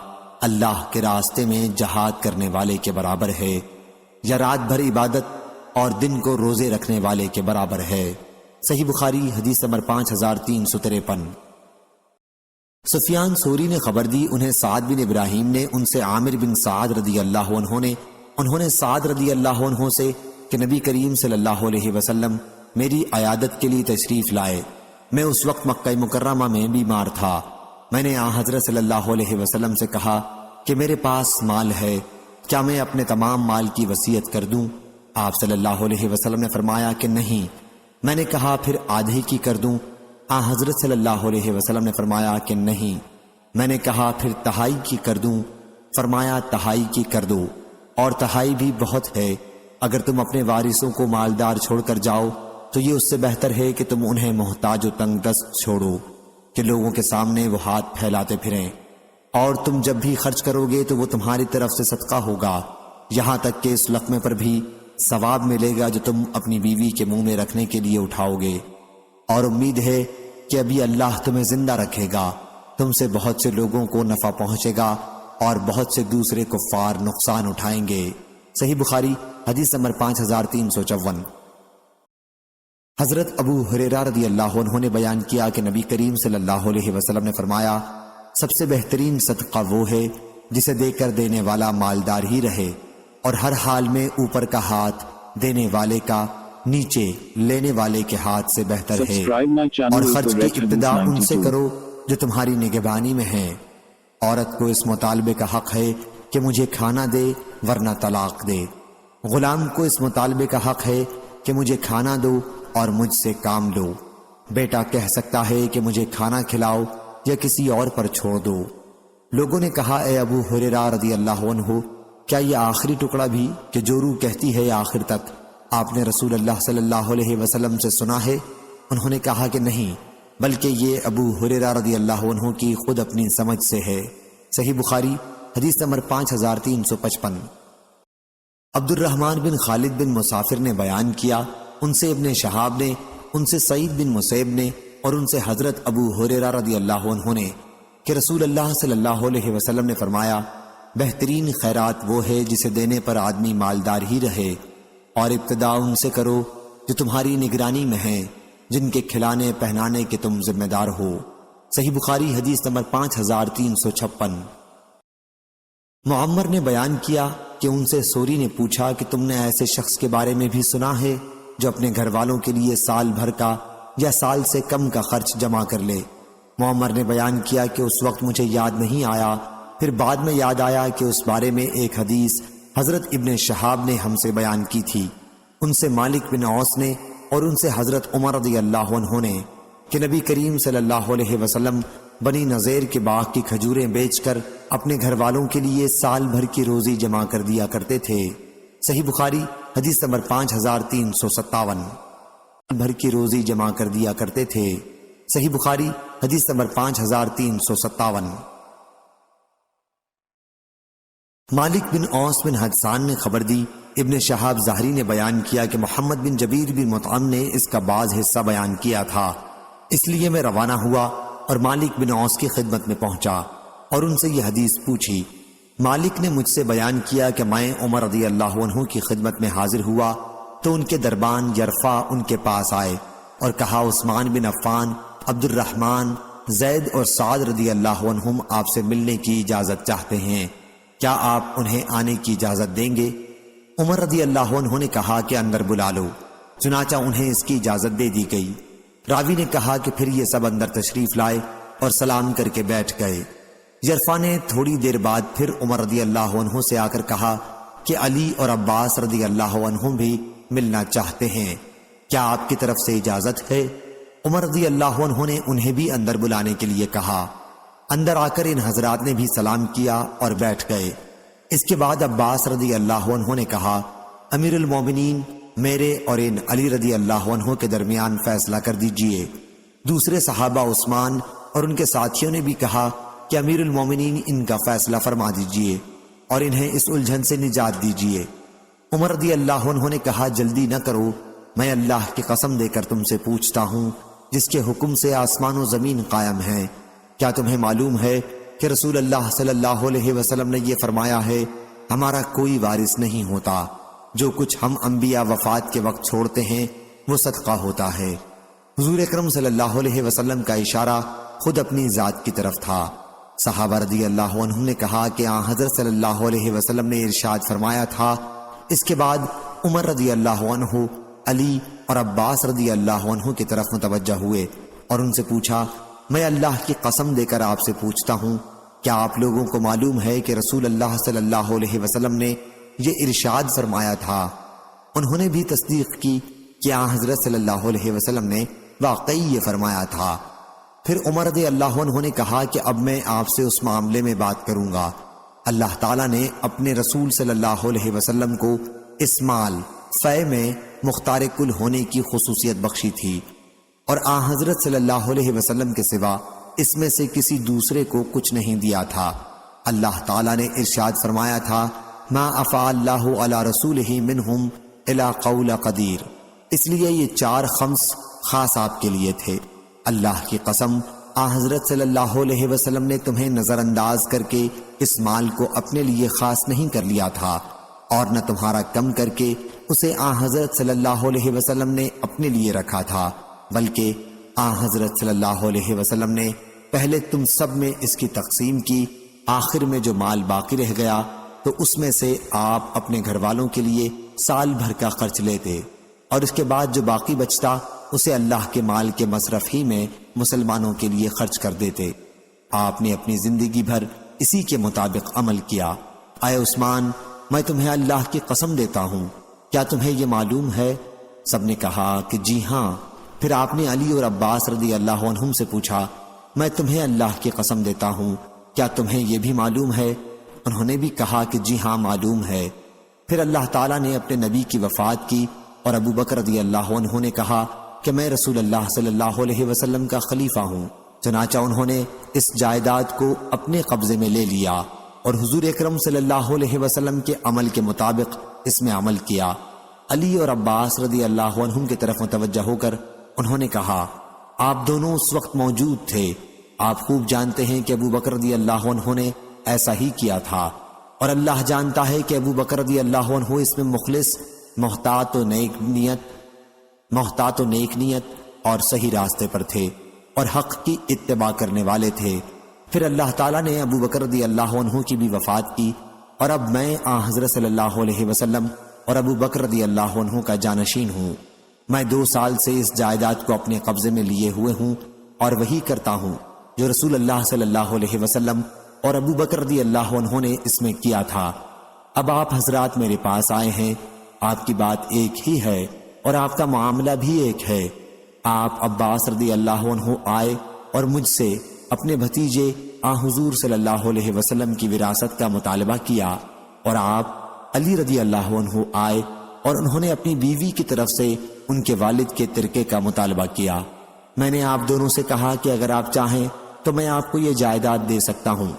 اللہ کے راستے میں جہاد کرنے والے کے برابر ہے، یا رات بھر عبادت اور دن کو روزے رکھنے والے کے برابر ہے۔ صحیح بخاری حدیث نمبر 5353۔ سفیان ثوری نے خبر دی، انہیں سعد بن ابراہیم نے، ان سے عامر بن سعد رضی اللہ عنہ نے، انہوں نے سعد رضی اللہ عنہ سے کہ نبی کریم صلی اللہ علیہ وسلم میری عیادت کے لیے تشریف لائے، میں اس وقت مکہ مکرمہ میں بیمار تھا، میں نے حضرت صلی اللہ علیہ وسلم سے کہا کہ میرے پاس مال ہے، کیا میں اپنے تمام مال کی وصیت کر دوں؟ آپ صلی اللہ علیہ وسلم نے فرمایا کہ نہیں۔ میں نے کہا پھر آدھے کی کر دوں؟ حضرت صلی اللہ علیہ وسلم نے فرمایا کہ نہیں۔ میں نے کہا پھر تہائی کی کر دوں؟ فرمایا تہائی کی کر دو، اور تہائی بھی بہت ہے، اگر تم اپنے وارثوں کو مالدار چھوڑ کر جاؤ تو یہ اس سے بہتر ہے کہ تم انہیں محتاج و تنگ دست چھوڑو کہ لوگوں کے سامنے وہ ہاتھ پھیلاتے پھریں، اور تم جب بھی خرچ کرو گے تو وہ تمہاری طرف سے صدقہ ہوگا، یہاں تک کہ اس لقمے پر بھی ثواب ملے گا جو تم اپنی بیوی کے منہ میں رکھنے کے لیے اٹھاؤ گے، اور امید ہے کہ ابھی اللہ تمہیں زندہ رکھے گا، تم سے بہت سے لوگوں کو نفع پہنچے گا اور بہت سے دوسرے کفار نقصان اٹھائیں گے۔ صحیح بخاری حدیث نمبر 5354۔ حضرت ابو ہریرہ رضی اللہ عنہ نے بیان کیا کہ نبی کریم صلی اللہ علیہ وسلم نے فرمایا، سب سے بہترین صدقہ وہ ہے جسے دے کر دینے والا مالدار ہی رہے، اور ہر حال میں اوپر کا ہاتھ دینے والے کا نیچے لینے والے کے ہاتھ سے بہتر ہے، اور خرچ کی ابتدا ان سے کرو جو تمہاری نگہبانی میں ہیں۔ عورت کو اس مطالبے کا حق ہے کہ مجھے کھانا دے ورنہ طلاق دے، غلام کو اس مطالبے کا حق ہے کہ مجھے کھانا دو اور مجھ سے کام لو، بیٹا کہہ سکتا ہے کہ مجھے کھانا کھلاؤ یا کسی اور پر چھوڑ دو۔ لوگوں نے کہا، اے ابو ہریرہ رضی اللہ عنہ، کیا یہ آخری ٹکڑا بھی کہ جو روح کہتی ہے آخر تک آپ نے رسول اللہ صلی اللہ علیہ وسلم سے سنا ہے؟ انہوں نے کہا کہ نہیں، بلکہ یہ ابو ہریرہ رضی اللہ عنہ کی خود اپنی سمجھ سے ہے۔ صحیح بخاری حدیث نمبر 5355۔ عبد الرحمن بن خالد بن مسافر نے بیان کیا، ان سے ابن شہاب نے، ان سے سعید بن مسیب نے، اور ان سے حضرت ابو ہریرہ رضی اللہ عنہ نے کہ رسول اللہ صلی اللہ علیہ وسلم نے فرمایا، بہترین خیرات وہ ہے جسے دینے پر آدمی مالدار ہی رہے، اور ابتدا ان سے کرو جو تمہاری نگرانی میں ہیں، جن کے کھلانے پہنانے کے تم ذمہ دار ہو۔ صحیح بخاری حدیث نمبر 5356۔ معمر نے بیان کیا کہ ان سے سوری نے پوچھا کہ تم نے ایسے شخص کے بارے میں بھی سنا ہے جو اپنے گھر والوں کے لیے سال بھر کا یا سال سے کم کا خرچ جمع کر لے؟ معمر نے بیان کیا کہ اس وقت مجھے یاد نہیں آیا، پھر بعد میں یاد آیا کہ اس بارے میں ایک حدیث حضرت ابن شہاب نے ہم سے بیان کی تھی، ان سے مالک بن اوس نے اور ان سے حضرت عمر رضی اللہ عنہ نے کہ نبی کریم صلی اللہ علیہ وسلم بنی نذیر کے باغ کی کھجوریں بیچ کر اپنے گھر والوں کے لیے سال بھر کی روزی جمع کر دیا کرتے تھے۔ صحیح بخاری حدیث نمبر 5357۔ بھر کی روزی جمع کر دیا کرتے تھے۔ صحیح بخاری حدیث نمبر 5357۔ مالک بن اوس بن حدسان نے خبر دی، ابن شہاب ظاہری نے بیان کیا کہ محمد بن جبیر بن مطعم نے اس کا بعض حصہ بیان کیا تھا، اس لیے میں روانہ ہوا اور مالک بن اوس کی خدمت میں پہنچا اور ان سے یہ حدیث پوچھی۔ مالک نے مجھ سے بیان کیا کہ میں عمر رضی اللہ عنہ کی خدمت میں حاضر ہوا تو ان کے دربان یرفع ان کے پاس آئے اور کہا، عثمان بن عفان، عبد الرحمن، زید اور سعد رضی اللہ عنہم آپ سے ملنے کی اجازت چاہتے ہیں، کیا آپ انہیں آنے کی اجازت دیں گے؟ عمر رضی اللہ عنہ نے کہا کہ اندر بلا لو، چنانچہ انہیں اس کی اجازت دے دی گئی۔ راوی نے کہا کہ پھر یہ سب اندر تشریف لائے اور سلام کر کے بیٹھ گئے۔ یرفع نے تھوڑی دیر بعد پھر عمر رضی اللہ عنہ سے آ کر کہا کہ علی اور عباس رضی اللہ عنہ بھی ملنا چاہتے ہیں، کیا آپ کی طرف سے اجازت ہے؟ عمر رضی اللہ عنہ نے انہیں بھی اندر بلانے کے لیے کہا۔ اندر آ کر ان حضرات نے بھی سلام کیا اور بیٹھ گئے۔ اس کے بعد عباس رضی اللہ عنہ نے کہا، امیر المومنین، میرے اور ان علی رضی اللہ عنہ کے درمیان فیصلہ کر دیجئے۔ دوسرے صحابہ عثمان اور ان کے ساتھیوں نے بھی کہا کہ امیر المومنین ان کا فیصلہ فرما دیجئے اور انہیں اس الجھن سے نجات دیجئے۔ عمر رضی اللہ عنہ نے کہا، جلدی نہ کرو، میں اللہ کی قسم دے کر تم سے پوچھتا ہوں جس کے حکم سے آسمان و زمین قائم ہیں، کیا تمہیں معلوم ہے کہ رسول اللہ صلی اللہ علیہ وسلم نے یہ فرمایا ہے، ہمارا کوئی وارث نہیں ہوتا، جو کچھ ہم انبیاء وفات کے وقت چھوڑتے ہیں وہ صدقہ ہوتا ہے۔ حضور اکرم صلی اللہ علیہ وسلم کا اشارہ خود اپنی ذات کی طرف تھا۔ صحابہ رضی اللہ عنہ نے کہا کہ آن حضرت صلی اللہ علیہ وسلم نے ارشاد فرمایا تھا۔ اس کے بعد عمر رضی اللہ عنہ، علی اور عباس رضی اللہ عنہ کی طرف متوجہ ہوئے اور ان سے پوچھا، میں اللہ کی قسم دے کر آپ سے پوچھتا ہوں، کیا آپ لوگوں کو معلوم ہے کہ رسول اللہ صلی اللہ علیہ وسلم نے یہ ارشاد فرمایا تھا؟ انہوں نے بھی تصدیق کی کہ آن حضرت صلی اللہ علیہ وسلم نے واقعی یہ فرمایا تھا۔ پھر عمر رضی اللہ عنہ نے کہا کہ اب میں آپ سے اس معاملے میں بات کروں گا۔ اللہ تعالیٰ نے اپنے رسول صلی اللہ علیہ وسلم کو اس مال فے میں مختار کل ہونے کی خصوصیت بخشی تھی، اور آن حضرت صلی اللہ علیہ وسلم کے سوا اس میں سے کسی دوسرے کو کچھ نہیں دیا تھا۔ اللہ تعالیٰ نے ارشاد فرمایا تھا، ما افاء اللہ علی رسولہ منہم الی قول قدیر، اس لیے یہ 4 خمس خاص آپ کے لیے تھے۔ اللہ کی قسم، آن حضرت صلی اللہ علیہ وسلم نے تمہیں نظر انداز کر کے اس مال کو اپنے لیے خاص نہیں کر لیا تھا، اور نہ تمہارا کم کر کے اسے آن حضرت صلی اللہ علیہ وسلم نے اپنے لیے رکھا تھا، بلکہ آن حضرت صلی اللہ علیہ وسلم نے پہلے تم سب میں اس کی تقسیم کی، آخر میں جو مال باقی رہ گیا تو اس میں سے آپ اپنے گھر والوں کے لیے سال بھر کا خرچ لیتے، اور اس کے بعد جو باقی بچتا اسے اللہ کے مال کے مصرف ہی میں مسلمانوں کے لیے خرچ کر دیتے۔ آپ نے اپنی زندگی بھر اسی کے مطابق عمل کیا۔ اے عثمان، میں تمہیں اللہ کی قسم دیتا ہوں، کیا تمہیں یہ معلوم ہے؟ سب نے کہا کہ جی ہاں۔ پھر آپ نے علی اور عباس رضی اللہ عنہم سے پوچھا، میں تمہیں اللہ کی قسم دیتا ہوں، کیا تمہیں یہ بھی معلوم ہے؟ انہوں نے بھی کہا کہ جی ہاں معلوم ہے۔ پھر اللہ تعالیٰ نے اپنے نبی کی وفات کی اور ابو بکر رضی اللہ عنہ نے کہا کہ میں رسول اللہ صلی اللہ علیہ وسلم کا خلیفہ ہوں، چنانچہ انہوں نے اس جائیداد کو اپنے قبضے میں لے لیا اور حضور اکرم صلی اللہ علیہ وسلم کے عمل کے مطابق اس میں عمل کیا۔ علی اور عباس رضی اللہ عنہم کی طرف متوجہ ہو کر انہوں نے کہا آپ دونوں اس وقت موجود تھے، آپ خوب جانتے ہیں کہ ابو بکر رضی اللہ عنہ نے ایسا ہی کیا تھا، اور اللہ جانتا ہے کہ ابو بکر رضی اللہ عنہ اس میں مخلص، محتاط و نیک نیت اور صحیح راستے پر تھے اور حق کی اتباع کرنے والے تھے۔ پھر اللہ تعالیٰ نے ابو بکر رضی اللہ عنہ کی بھی وفات کی، اور اب میں حضرت صلی اللہ علیہ وسلم اور ابو بکر رضی اللہ عنہ کا جانشین ہوں۔ میں 2 سال سے اس جائیداد کو اپنے قبضے میں لیے ہوئے ہوں اور وہی کرتا ہوں جو رسول اللہ صلی اللہ علیہ وسلم اور ابو بکر رضی اللہ عنہ نے اس میں کیا تھا۔ اب آپ حضرات میرے پاس آئے ہیں، آپ کی بات ایک ہی ہے اور آپ کا معاملہ بھی ایک ہے۔ آپ عباس رضی اللہ عنہ آئے اور مجھ سے اپنے بھتیجے حضور صلی اللہ علیہ وسلم کی وراثت کا مطالبہ کیا، اور آپ علی رضی اللہ عنہ آئے اور انہوں نے اپنی بیوی کی طرف سے ان کے والد کے ترکے کا مطالبہ کیا۔ میں نے آپ دونوں سے کہا کہ اگر آپ چاہیں تو میں آپ کو یہ جائیداد دے سکتا ہوں،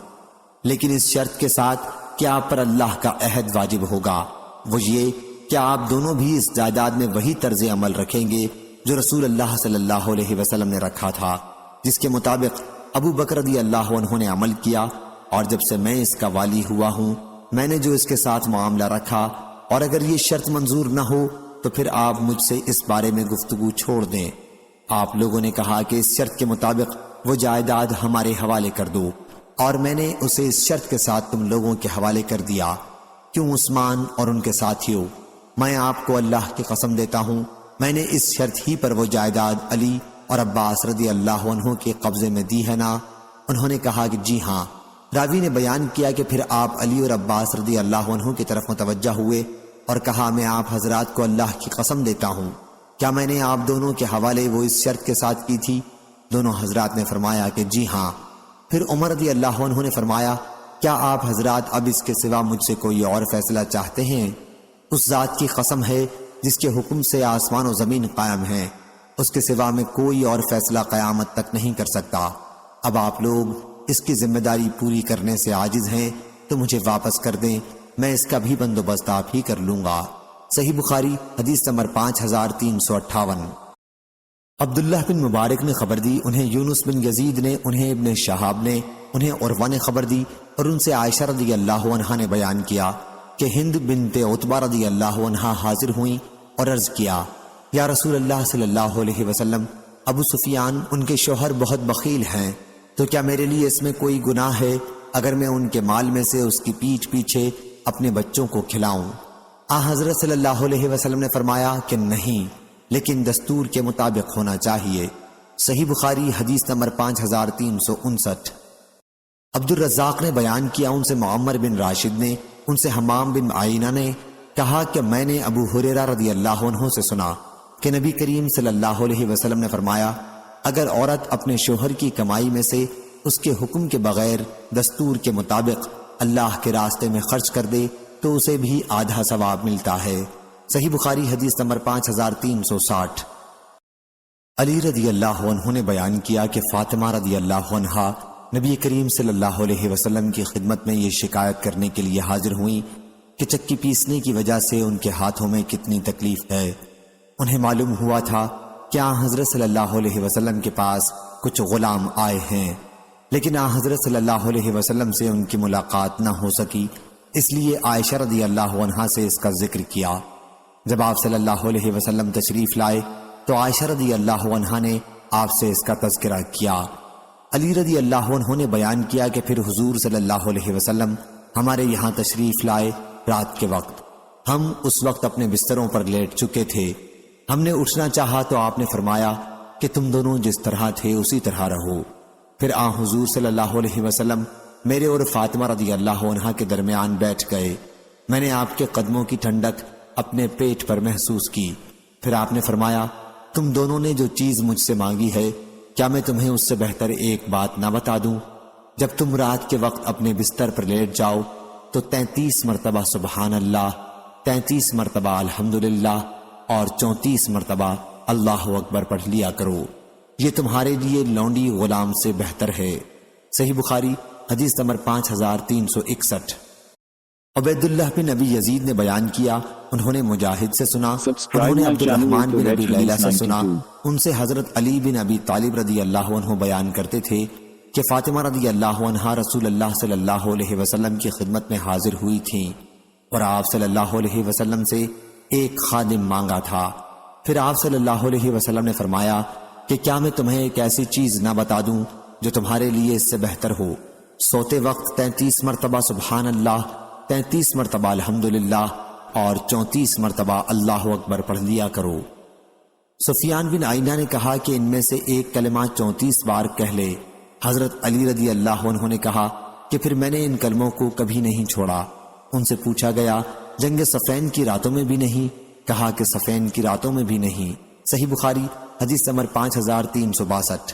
لیکن اس شرط کے ساتھ کہ آپ پر اللہ کا عہد واجب ہوگا، وہ یہ کہ آپ دونوں بھی اس جائیداد میں وہی طرز عمل رکھیں گے جو رسول اللہ صلی اللہ علیہ وسلم نے رکھا تھا، جس کے مطابق ابو بکر رضی اللہ عنہ نے عمل کیا، اور جب سے میں اس کا والی ہوا ہوں میں نے جو اس کے ساتھ معاملہ رکھا، اور اگر یہ شرط منظور نہ ہو تو پھر آپ مجھ سے اس بارے میں گفتگو چھوڑ دیں۔ آپ لوگوں نے کہا کہ اس شرط کے مطابق وہ جائیداد ہمارے حوالے کر دو، اور میں نے اسے اس شرط کے ساتھ تم لوگوں کے حوالے کر دیا۔ کیوں عثمان اور ان کے ساتھیوں، میں آپ کو اللہ کی قسم دیتا ہوں، میں نے اس شرط ہی پر وہ جائیداد علی اور عباس رضی اللہ عنہ کے قبضے میں دی ہے نا؟ انہوں نے کہا کہ جی ہاں۔ راوی نے بیان کیا کہ پھر آپ علی اور عباس رضی اللہ عنہ کی طرف متوجہ ہوئے اور کہا میں آپ حضرات کو اللہ کی قسم دیتا ہوں، کیا میں نے آپ دونوں کے حوالے وہ اس شرط کے ساتھ کی تھی؟ دونوں حضرات نے فرمایا کہ جی ہاں۔ پھر عمر رضی اللہ عنہ نے فرمایا کیا آپ حضرات اب اس کے سوا مجھ سے کوئی اور فیصلہ چاہتے ہیں؟ اس ذات کی قسم ہے جس کے حکم سے آسمان و زمین قائم ہیں، اس کے سوا میں کوئی اور فیصلہ قیامت تک نہیں کر سکتا۔ اب آپ لوگ اس کی ذمہ داری پوری کرنے سے عاجز ہیں تو مجھے واپس کر دیں، میں اس کا بھی بندوبست آپ ہی کر لوں گا۔ صحیح بخاری حدیث نمبر 5358۔ عبداللہ بن مبارک نے خبر دی، انہیں یونس بن یزید نے، انہیں ابن شہاب نے، انہیں عروہ نے خبر دی، اور ان سے عائشہ رضی اللہ عنہا نے بیان کیا کہ ہند بنت عتبہ رضی اللہ عنہا حاضر ہوئیں اور عرض کیا یا رسول اللہ صلی اللہ علیہ وسلم، ابو سفیان ان کے شوہر بہت بخیل ہیں، تو کیا میرے لیے اس میں کوئی گناہ ہے اگر میں ان کے مال میں سے اس کی پیٹھ پیچھے اپنے بچوں کو کھلاؤں؟ حضرت صلی اللہ علیہ وسلم نے فرمایا کہ نہیں، لیکن دستور کے مطابق ہونا چاہیے۔ صحیح بخاری حدیث نمبر 5359۔ عبد الرزاق نے بیان کیا، ان سے معمر بن راشد نے، ان سے حمام بن عینہ نے کہا کہ میں نے ابو ہریرہ رضی اللہ عنہ سے سنا کہ نبی کریم صلی اللہ علیہ وسلم نے فرمایا اگر عورت اپنے شوہر کی کمائی میں سے اس کے حکم کے بغیر دستور کے مطابق اللہ کے راستے میں خرچ کر دے تو اسے بھی آدھا ثواب ملتا ہے۔ صحیح بخاری حدیث نمبر 5360۔ علی رضی اللہ عنہ نے بیان کیا کہ فاطمہ رضی اللہ عنہا نبی کریم صلی اللہ علیہ وسلم کی خدمت میں یہ شکایت کرنے کے لیے حاضر ہوئیں کہ چکی پیسنے کی وجہ سے ان کے ہاتھوں میں کتنی تکلیف ہے۔ انہیں معلوم ہوا تھا کہ حضرت صلی اللہ علیہ وسلم کے پاس کچھ غلام آئے ہیں، لیکن حضرت صلی اللہ علیہ وسلم سے ان کی ملاقات نہ ہو سکی، اس لیے عائشہ رضی اللہ عنہا سے اس کا ذکر کیا۔ جب آپ صلی اللہ علیہ وسلم تشریف لائے تو عائشہ رضی اللہ عنہا نے آپ سے اس کا تذکرہ کیا۔ علی رضی اللہ عنہ نے بیان کیا کہ پھر حضور صلی اللہ علیہ وسلم ہمارے یہاں تشریف لائے رات کے وقت، ہم اس وقت اپنے بستروں پر لیٹ چکے تھے، ہم نے اٹھنا چاہا تو آپ نے فرمایا کہ تم دونوں جس طرح تھے اسی طرح رہو۔ پھر حضور صلی اللہ علیہ وسلم میرے اور فاطمہ رضی اللہ عنہا کے درمیان بیٹھ گئے، میں نے آپ کے قدموں کی ٹھنڈک اپنے پیٹ پر محسوس کی۔ پھر آپ نے فرمایا تم دونوں نے جو چیز مجھ سے مانگی ہے کیا میں تمہیں اس سے بہتر ایک بات نہ بتا دوں؟ جب تم رات کے وقت اپنے بستر پر لیٹ جاؤ تو 33 مرتبہ سبحان اللہ، 33 مرتبہ الحمدللہ اور 34 مرتبہ اللہ اکبر پڑھ لیا کرو، یہ تمہارے لیے لونڈی غلام سے بہتر ہے۔ صحیح بخاری حدیث نمبر 5361۔ عبید اللہ بن ابی یزید نے بیان کیا انہوں نے مجاہد سے سنا، Subscribe انہوں نے my عبد channel الرحمن to بن Red ابی لیلہ سے Hadith سنا، 92. ان سے حضرت علی بن ابی طالب رضی اللہ عنہ بیان کرتے تھے کہ فاطمہ رضی اللہ عنہا رسول اللہ صلی اللہ علیہ وسلم کی خدمت میں حاضر ہوئی تھیں اور آپ صلی اللہ علیہ وسلم سے ایک خادم مانگا تھا۔ پھر آپ صلی اللہ علیہ وسلم نے فرمایا کہ کیا میں تمہیں ایک ایسی چیز نہ بتا دوں جو تمہارے لیے اس سے بہتر ہو؟ سوتے وقت 33 مرتبہ سبحان اللہ، 33 مرتبہ الحمدللہ اور 34 مرتبہ اللہ اکبر پڑھ لیا کرو۔ سفیان بن عینہ نے کہا کہ ان میں سے ایک کلمہ 34 بار کہہ لے۔ حضرت علی رضی اللہ عنہ نے کہا کہ پھر میں نے ان کلموں کو کبھی نہیں چھوڑا۔ ان سے پوچھا گیا جنگ صفین کی راتوں میں بھی نہیں؟ کہا کہ صفین کی راتوں میں بھی نہیں۔ صحیح بخاری حدیث نمبر 5362۔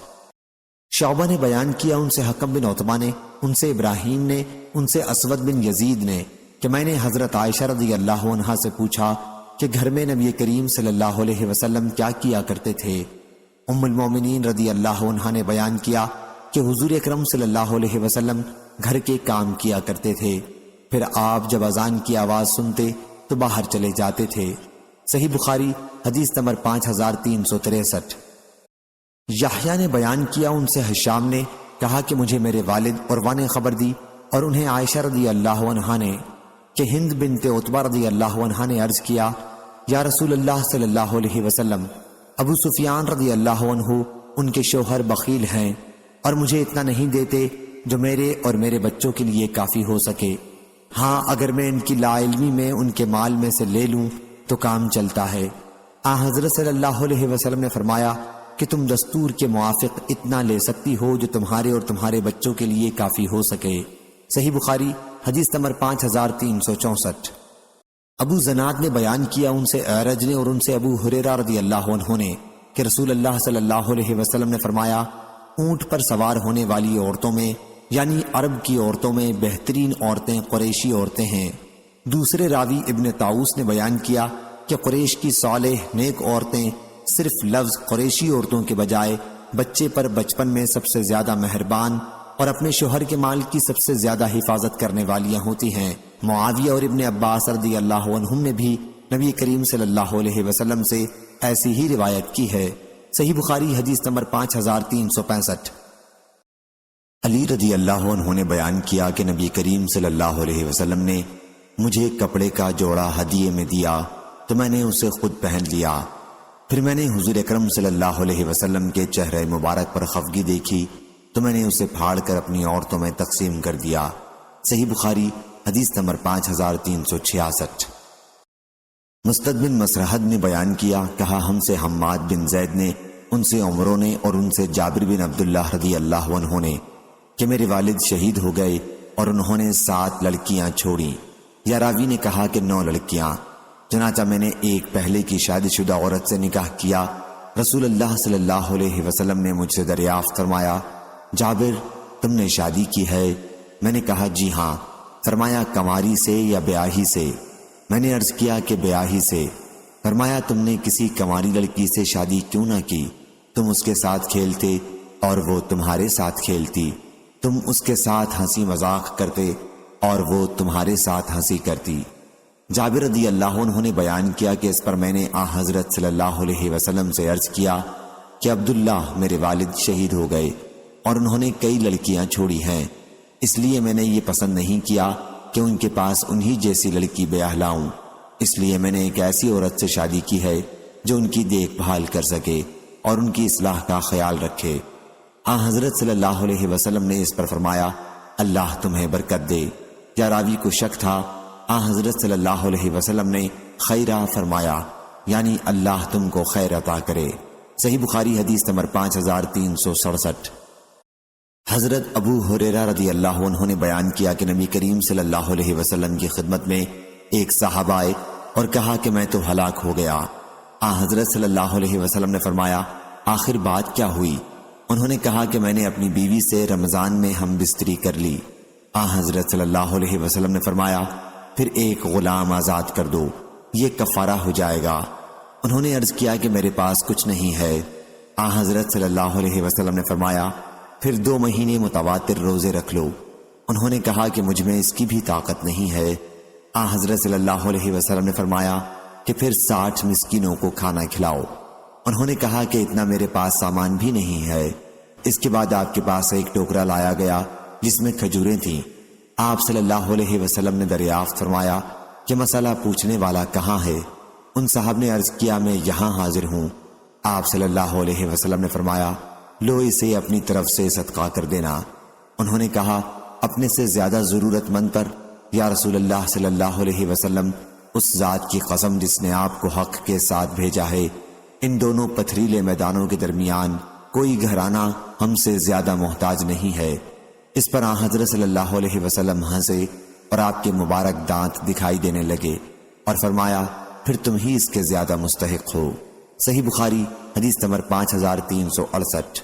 شعبہ نے بیان کیا ان سے حکم بن عتبہ نے، ان سے ابراہیم نے، ان سے اسود بن یزید نے کہ میں نے حضرت عائشہ رضی اللہ عنہا سے پوچھا کہ گھر میں نبی کریم صلی اللہ علیہ وسلم کیا کیا کرتے تھے؟ ام المومنین رضی اللہ عنہا نے بیان کیا کہ حضور اکرم صلی اللہ علیہ وسلم گھر کے کام کیا کرتے تھے، پھر آپ جب اذان کی آواز سنتے تو باہر چلے جاتے تھے۔ صحیح بخاری حدیث نمبر 5363۔ یحییٰ نے بیان کیا ان سے ہشام نے کہا کہ مجھے میرے والد عروہ نے خبر دی اور انہیں عائشہ رضی اللہ عنہا نے کہ ہند بنت عتبہ رضی اللہ عنہا نے عرض کیا یا رسول اللہ صلی اللہ علیہ وسلم، ابو سفیان رضی اللہ عنہ ان کے شوہر بخیل ہیں اور مجھے اتنا نہیں دیتے جو میرے اور میرے بچوں کے لیے کافی ہو سکے۔ ہاں اگر میں ان کی لا علمی میں ان کے مال میں سے لے لوں تو کام چلتا ہے۔ حضرت صلی اللہ علیہ وسلم نے فرمایا کہ تم دستور کے موافق اتنا لے سکتی ہو جو تمہارے اور تمہارے بچوں کے لیے کافی ہو سکے۔ صحیح بخاری حدیث نمبر 5364۔ ابو زناد نے بیان کیا ان سے اعرج نے اور ان سے ابو ہریرہ رضی اللہ عنہ نے کہ رسول اللہ صلی اللہ علیہ وسلم نے فرمایا اونٹ پر سوار ہونے والی عورتوں میں یعنی عرب کی عورتوں میں بہترین عورتیں قریشی عورتیں ہیں۔ دوسرے راوی ابن طاؤس نے بیان کیا کہ قریش کی صالح نیک عورتیں صرف لفظ قریشی عورتوں کے بجائے بچے پر بچپن میں سب سے زیادہ مہربان اور اپنے شوہر کے مال کی سب سے زیادہ حفاظت کرنے والیاں ہوتی ہیں۔ معاویہ اور ابن عباس رضی اللہ عنہم نے بھی نبی کریم صلی اللہ علیہ وسلم سے ایسی ہی روایت کی ہے۔ صحیح بخاری حدیث نمبر 5365۔ علی رضی اللہ عنہ نے بیان کیا کہ نبی کریم صلی اللہ علیہ وسلم نے مجھے کپڑے کا جوڑا ہدیے میں دیا تو میں نے اسے خود پہن لیا۔ پھر میں نے حضور اکرم صلی اللہ علیہ وسلم کے چہرے مبارک پر خفگی دیکھی تو میں نے اسے پھاڑ کر اپنی عورتوں میں تقسیم کر دیا۔ صحیح بخاری حدیث نمبر 5366۔ مسدد بن مسرحد نے بیان کیا کہا ہم سے حماد بن زید نے، ان سے عمروں نے اور ان سے جابر بن عبداللہ رضی اللہ عنہ نے کہ میرے والد شہید ہو گئے اور انہوں نے 7 لڑکیاں چھوڑیں، یا راوی نے کہا کہ 9 لڑکیاں۔ چنانچہ میں نے ایک پہلے کی شادی شدہ عورت سے نکاح کیا۔ رسول اللہ صلی اللہ علیہ وسلم نے مجھ سے دریافت فرمایا جابر تم نے شادی کی ہے؟ میں نے کہا جی ہاں۔ فرمایا کنواری سے یا بیاہی سے؟ میں نے عرض کیا کہ بیاہی سے۔ فرمایا تم نے کسی کنواری لڑکی سے شادی کیوں نہ کی؟ تم اس کے ساتھ کھیلتے اور وہ تمہارے ساتھ کھیلتی، تم اس کے ساتھ ہنسی مذاق کرتے اور وہ تمہارے ساتھ ہنسی کرتی۔ جابر رضی اللہ عنہ نے بیان کیا کہ اس پر میں نے حضرت صلی اللہ علیہ وسلم سے عرض کیا کہ عبداللہ میرے والد شہید ہو گئے اور انہوں نے کئی لڑکیاں چھوڑی ہیں، اس لیے میں نے یہ پسند نہیں کیا کہ ان کے پاس انہی جیسی لڑکی بیاہ لاؤں، اس لیے میں نے ایک ایسی عورت سے شادی کی ہے جو ان کی دیکھ بھال کر سکے اور ان کی اصلاح کا خیال رکھے۔ حضرت صلی اللہ علیہ وسلم نے اس پر فرمایا اللہ تمہیں برکت دے۔ یا راوی کو شک تھا، حضرت صلی اللہ علیہ وسلم نے خیرہ فرمایا یعنی اللہ تم کو خیر عطا کرے۔ صحیح بخاری حدیث نمبر 5367۔ حضرت ابو ہریرہ رضی اللہ عنہ نے بیان کیا کہ نبی کریم صلی اللہ علیہ وسلم کی خدمت میں ایک صحابہ آئے اور کہا کہ میں تو ہلاک ہو گیا۔ حضرت صلی اللہ علیہ وسلم نے فرمایا آخر بات کیا ہوئی؟ انہوں نے کہا کہ میں نے اپنی بیوی سے رمضان میں ہم بستری کر لی۔ حضرت صلی اللہ علیہ وسلم نے فرمایا پھر ایک غلام آزاد کر دو، یہ کفارہ ہو جائے گا۔ انہوں نے عرض کیا کہ میرے پاس کچھ نہیں ہے۔ حضرت صلی اللہ علیہ وسلم نے فرمایا پھر 2 مہینے متواتر روزے رکھ لو۔ انہوں نے کہا کہ مجھ میں اس کی بھی طاقت نہیں ہے۔ حضرت صلی اللہ علیہ وسلم نے فرمایا کہ پھر 60 مسکینوں کو کھانا کھلاؤ۔ انہوں نے کہا کہ اتنا میرے پاس سامان بھی نہیں ہے۔ اس کے بعد آپ کے پاس ایک ٹوکرا لایا گیا جس میں کھجوریں تھیں۔ آپ صلی اللہ علیہ وسلم نے دریافت فرمایا کہ مسئلہ پوچھنے والا کہاں ہے؟ ان صاحب نے عرض کیا میں یہاں حاضر ہوں۔ آپ صلی اللہ علیہ وسلم نے فرمایا لو اسے اپنی طرف سے صدقہ کر دینا۔ انہوں نے کہا اپنے سے زیادہ ضرورت مند پر؟ یا رسول اللہ صلی اللہ علیہ وسلم، اس ذات کی قسم جس نے آپ کو حق کے ساتھ بھیجا ہے، ان دونوں پتھریلے میدانوں کے درمیان کوئی گھرانہ ہم سے زیادہ محتاج نہیں ہے۔ اس پر حضرت صلی اللہ علیہ وسلم ہنسے اور آپ کے مبارک دانت دکھائی دینے لگے اور فرمایا پھر تم ہی اس کے زیادہ مستحق ہو۔ صحیح بخاری حدیث نمبر 5368۔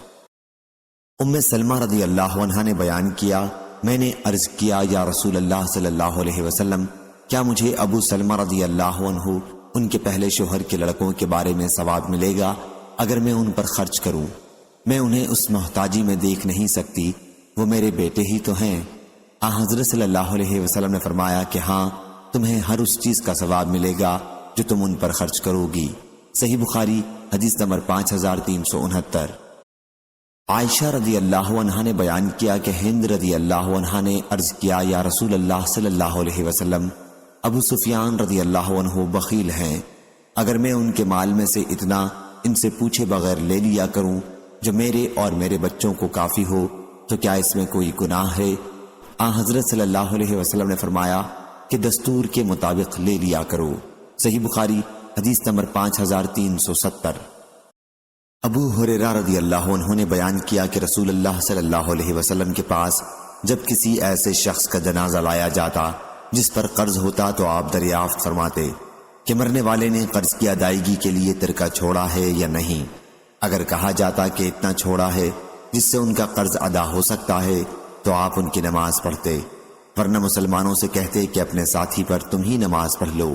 ام سلمہ رضی اللہ عنہا نے بیان کیا میں نے عرض کیا یا رسول اللہ صلی اللہ علیہ وسلم، کیا مجھے ابو سلمہ رضی اللہ عنہ ان کے پہلے شوہر کے لڑکوں کے بارے میں ثواب ملے گا اگر میں ان پر خرچ کروں؟ میں انہیں اس محتاجی میں دیکھ نہیں سکتی، وہ میرے بیٹے ہی تو ہیں۔ حضرت صلی اللہ علیہ وسلم نے فرمایا کہ ہاں، تمہیں ہر اس چیز کا ثواب ملے گا جو تم ان پر خرچ کرو گی۔ صحیح بخاری حدیث نمبر 5369۔ عائشہ رضی اللہ عنہا نے بیان کیا کہ ہند رضی اللہ عنہا نے عرض کیا یا رسول اللہ صلی اللہ علیہ وسلم، ابو سفیان رضی اللہ عنہ بخیل ہیں، اگر میں ان کے مال میں سے اتنا ان سے پوچھے بغیر لے لیا کروں جو میرے اور میرے بچوں کو کافی ہو تو کیا اس میں کوئی گناہ ہے؟ حضرت صلی اللہ علیہ وسلم نے فرمایا کہ دستور کے مطابق لے لیا کرو۔ صحیح بخاری حدیث نمبر 5370۔ ابو ہریرہ رضی اللہ عنہ نے بیان کیا کہ رسول اللہ صلی اللہ علیہ وسلم کے پاس جب کسی ایسے شخص کا جنازہ لایا جاتا جس پر قرض ہوتا تو آپ دریافت فرماتے کہ مرنے والے نے قرض کی ادائیگی کے لیے ترکہ چھوڑا ہے یا نہیں۔ اگر کہا جاتا کہ اتنا چھوڑا ہے جس سے ان کا قرض ادا ہو سکتا ہے تو آپ ان کی نماز پڑھتے، ورنہ مسلمانوں سے کہتے کہ اپنے ساتھی پر تم ہی نماز پڑھ لو۔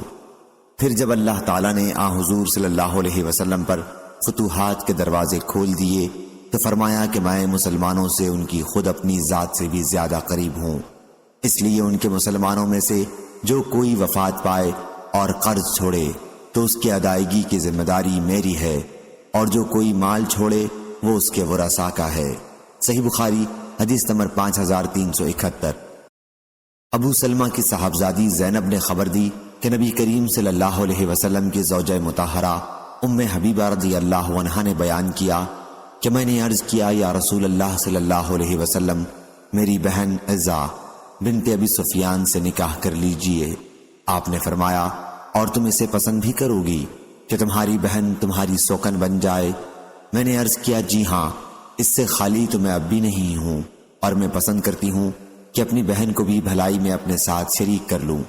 پھر جب اللہ تعالیٰ نے حضور صلی اللہ علیہ وسلم پر فتوحات کے دروازے کھول دیے تو فرمایا کہ میں مسلمانوں سے ان کی خود اپنی ذات سے بھی زیادہ قریب ہوں، اس لیے ان کے مسلمانوں میں سے جو کوئی وفات پائے اور قرض چھوڑے تو اس کی ادائیگی کی ذمہ داری میری ہے، اور جو کوئی مال چھوڑے وہ اس کے ورثاء کا ہے۔ صحیح بخاری حدیث نمبر 5371۔ ابو سلمہ کی صاحبزادی زینب نے خبر دی کہ نبی کریم صلی اللہ علیہ وسلم کی زوجہ مطہرہ ام حبیبہ رضی اللہ عنہا نے بیان کیا کہ میں نے عرض کیا یا رسول اللہ صلی اللہ علیہ وسلم، میری بہن عزہ بنت ابی سفیان سے نکاح کر لیجئے۔ آپ نے فرمایا اور تم اسے پسند بھی کرو گی کہ تمہاری بہن تمہاری سوکن بن جائے؟ میں نے عرض کیا جی ہاں، اس سے خالی تو میں اب بھی نہیں ہوں، اور میں پسند کرتی ہوں کہ اپنی بہن کو بھی بھلائی میں اپنے ساتھ شریک کر لوں۔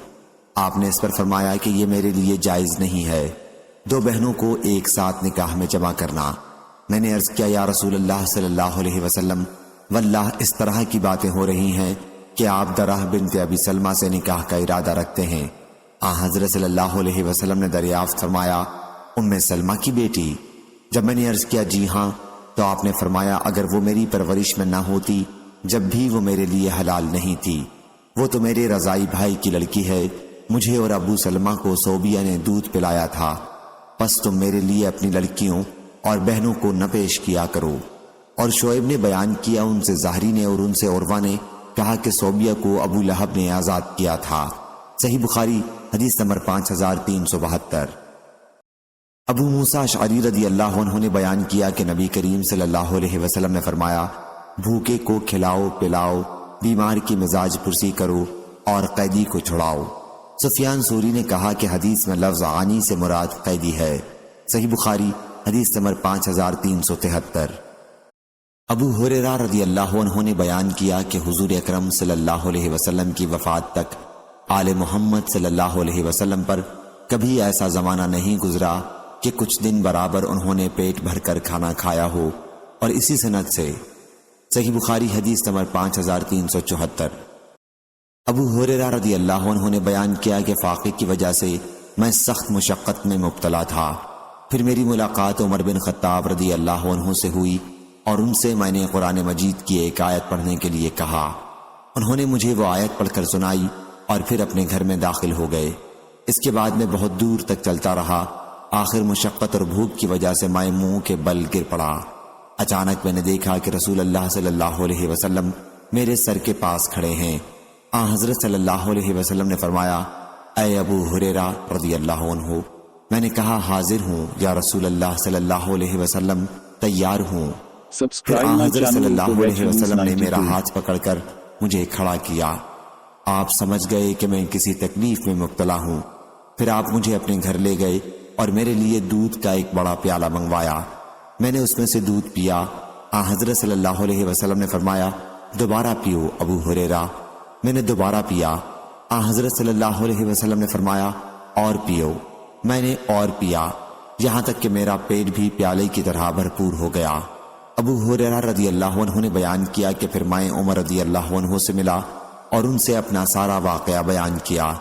آپ نے اس پر فرمایا کہ یہ میرے لیے جائز نہیں ہے، دو بہنوں کو ایک ساتھ نکاح میں جمع کرنا۔ میں نے عرض کیا یا رسول اللہ صلی اللہ علیہ وسلم، واللہ اس طرح کی باتیں ہو رہی ہیں کہ آپ درہ بنت ابی سلمہ سے نکاح کا ارادہ رکھتے ہیں۔ حضرت صلی اللہ علیہ وسلم نے دریافت فرمایا ام سلمہ کی بیٹی؟ جب میں نے عرض کیا جی ہاں تو آپ نے فرمایا اگر وہ میری پرورش میں نہ ہوتی جب بھی وہ میرے لیے حلال نہیں تھی، وہ تو میرے رضائی بھائی کی لڑکی ہے، مجھے اور ابو سلمہ کو صوبیہ نے دودھ پلایا تھا، پس تم میرے لیے اپنی لڑکیوں اور بہنوں کو نہ پیش کیا کرو۔ اور شعیب نے بیان کیا ان سے ظاہری نے اور ان سے عروہ نے کہا کہ صوبیہ کو ابو لہب نے آزاد کیا تھا۔ صحیح بخاری حدیث نمبر 5372۔ ابو موسیٰ اشعری رضی اللہ عنہ نے بیان کیا کہ نبی کریم صلی اللہ علیہ وسلم نے فرمایا بھوکے کو کھلاؤ پلاؤ، بیمار کی مزاج پرسی کرو اور قیدی کو چھڑاؤ۔ سفیان ثوری نے کہا کہ حدیث میں لفظ عانی سے مراد قیدی ہے۔ صحیح بخاری حدیث نمبر 5373۔ ابو ہریرہ رضی اللہ عنہ نے بیان کیا کہ حضور اکرم صلی اللہ علیہ وسلم کی وفات تک آل محمد صلی اللہ علیہ وسلم پر کبھی ایسا زمانہ نہیں گزرا کہ کچھ دن برابر انہوں نے پیٹ بھر کر کھانا کھایا ہو، اور اسی سند سے۔ صحیح بخاری حدیث نمبر 5374۔ ابو ہریرہ رضی اللہ عنہ نے بیان کیا کہ فاقے کی وجہ سے میں سخت مشقت میں مبتلا تھا، پھر میری ملاقات عمر بن خطاب رضی اللہ عنہ سے ہوئی اور ان سے میں نے قرآن مجید کی ایک آیت پڑھنے کے لیے کہا۔ انہوں نے مجھے وہ آیت پڑھ کر سنائی اور پھر اپنے گھر میں داخل ہو گئے۔ اس کے بعد میں بہت دور تک چلتا رہا، آخر مشقت اور بھوک کی وجہ سے میں منہ کے بل گر پڑا۔ اچانک میں نے دیکھا کہ رسول اللہ صلی اللہ علیہ وسلم میرے سر کے پاس کھڑے ہیں۔ حضرت صلی اللہ علیہ وسلم نے فرمایا، اے ابو ہریرہ رضی اللہ عنہ۔ میں نے کہا، حاضر ہوں یا رسول اللہ صلی اللہ علیہ وسلم، تیار ہوں۔ پھر حضرت صلی اللہ علیہ وسلم نے میرا ہاتھ پکڑ کر مجھے کھڑا کیا۔ آپ سمجھ گئے کہ میں کسی تکلیف میں مبتلا ہوں۔ پھر آپ مجھے اپنے گھر لے گئے اور میرے لیے دودھ کا ایک بڑا پیالہ منگوایا۔ میں نے اس میں سے دودھ پیا۔ حضرت صلی اللہ علیہ وسلم نے فرمایا، دوبارہ پیو ابو ہریرہ۔ میں نے دوبارہ پیا۔ حضرت صلی اللہ علیہ وسلم نے فرمایا، اور پیو۔ میں نے اور پیا، یہاں تک کہ میرا پیٹ بھی پیالے کی طرح بھرپور ہو گیا۔ ابو ہریرہ رضی اللہ عنہ نے بیان کیا کہ پھر میں عمر رضی اللہ عنہ سے ملا اور ان سے اپنا سارا واقعہ بیان کیا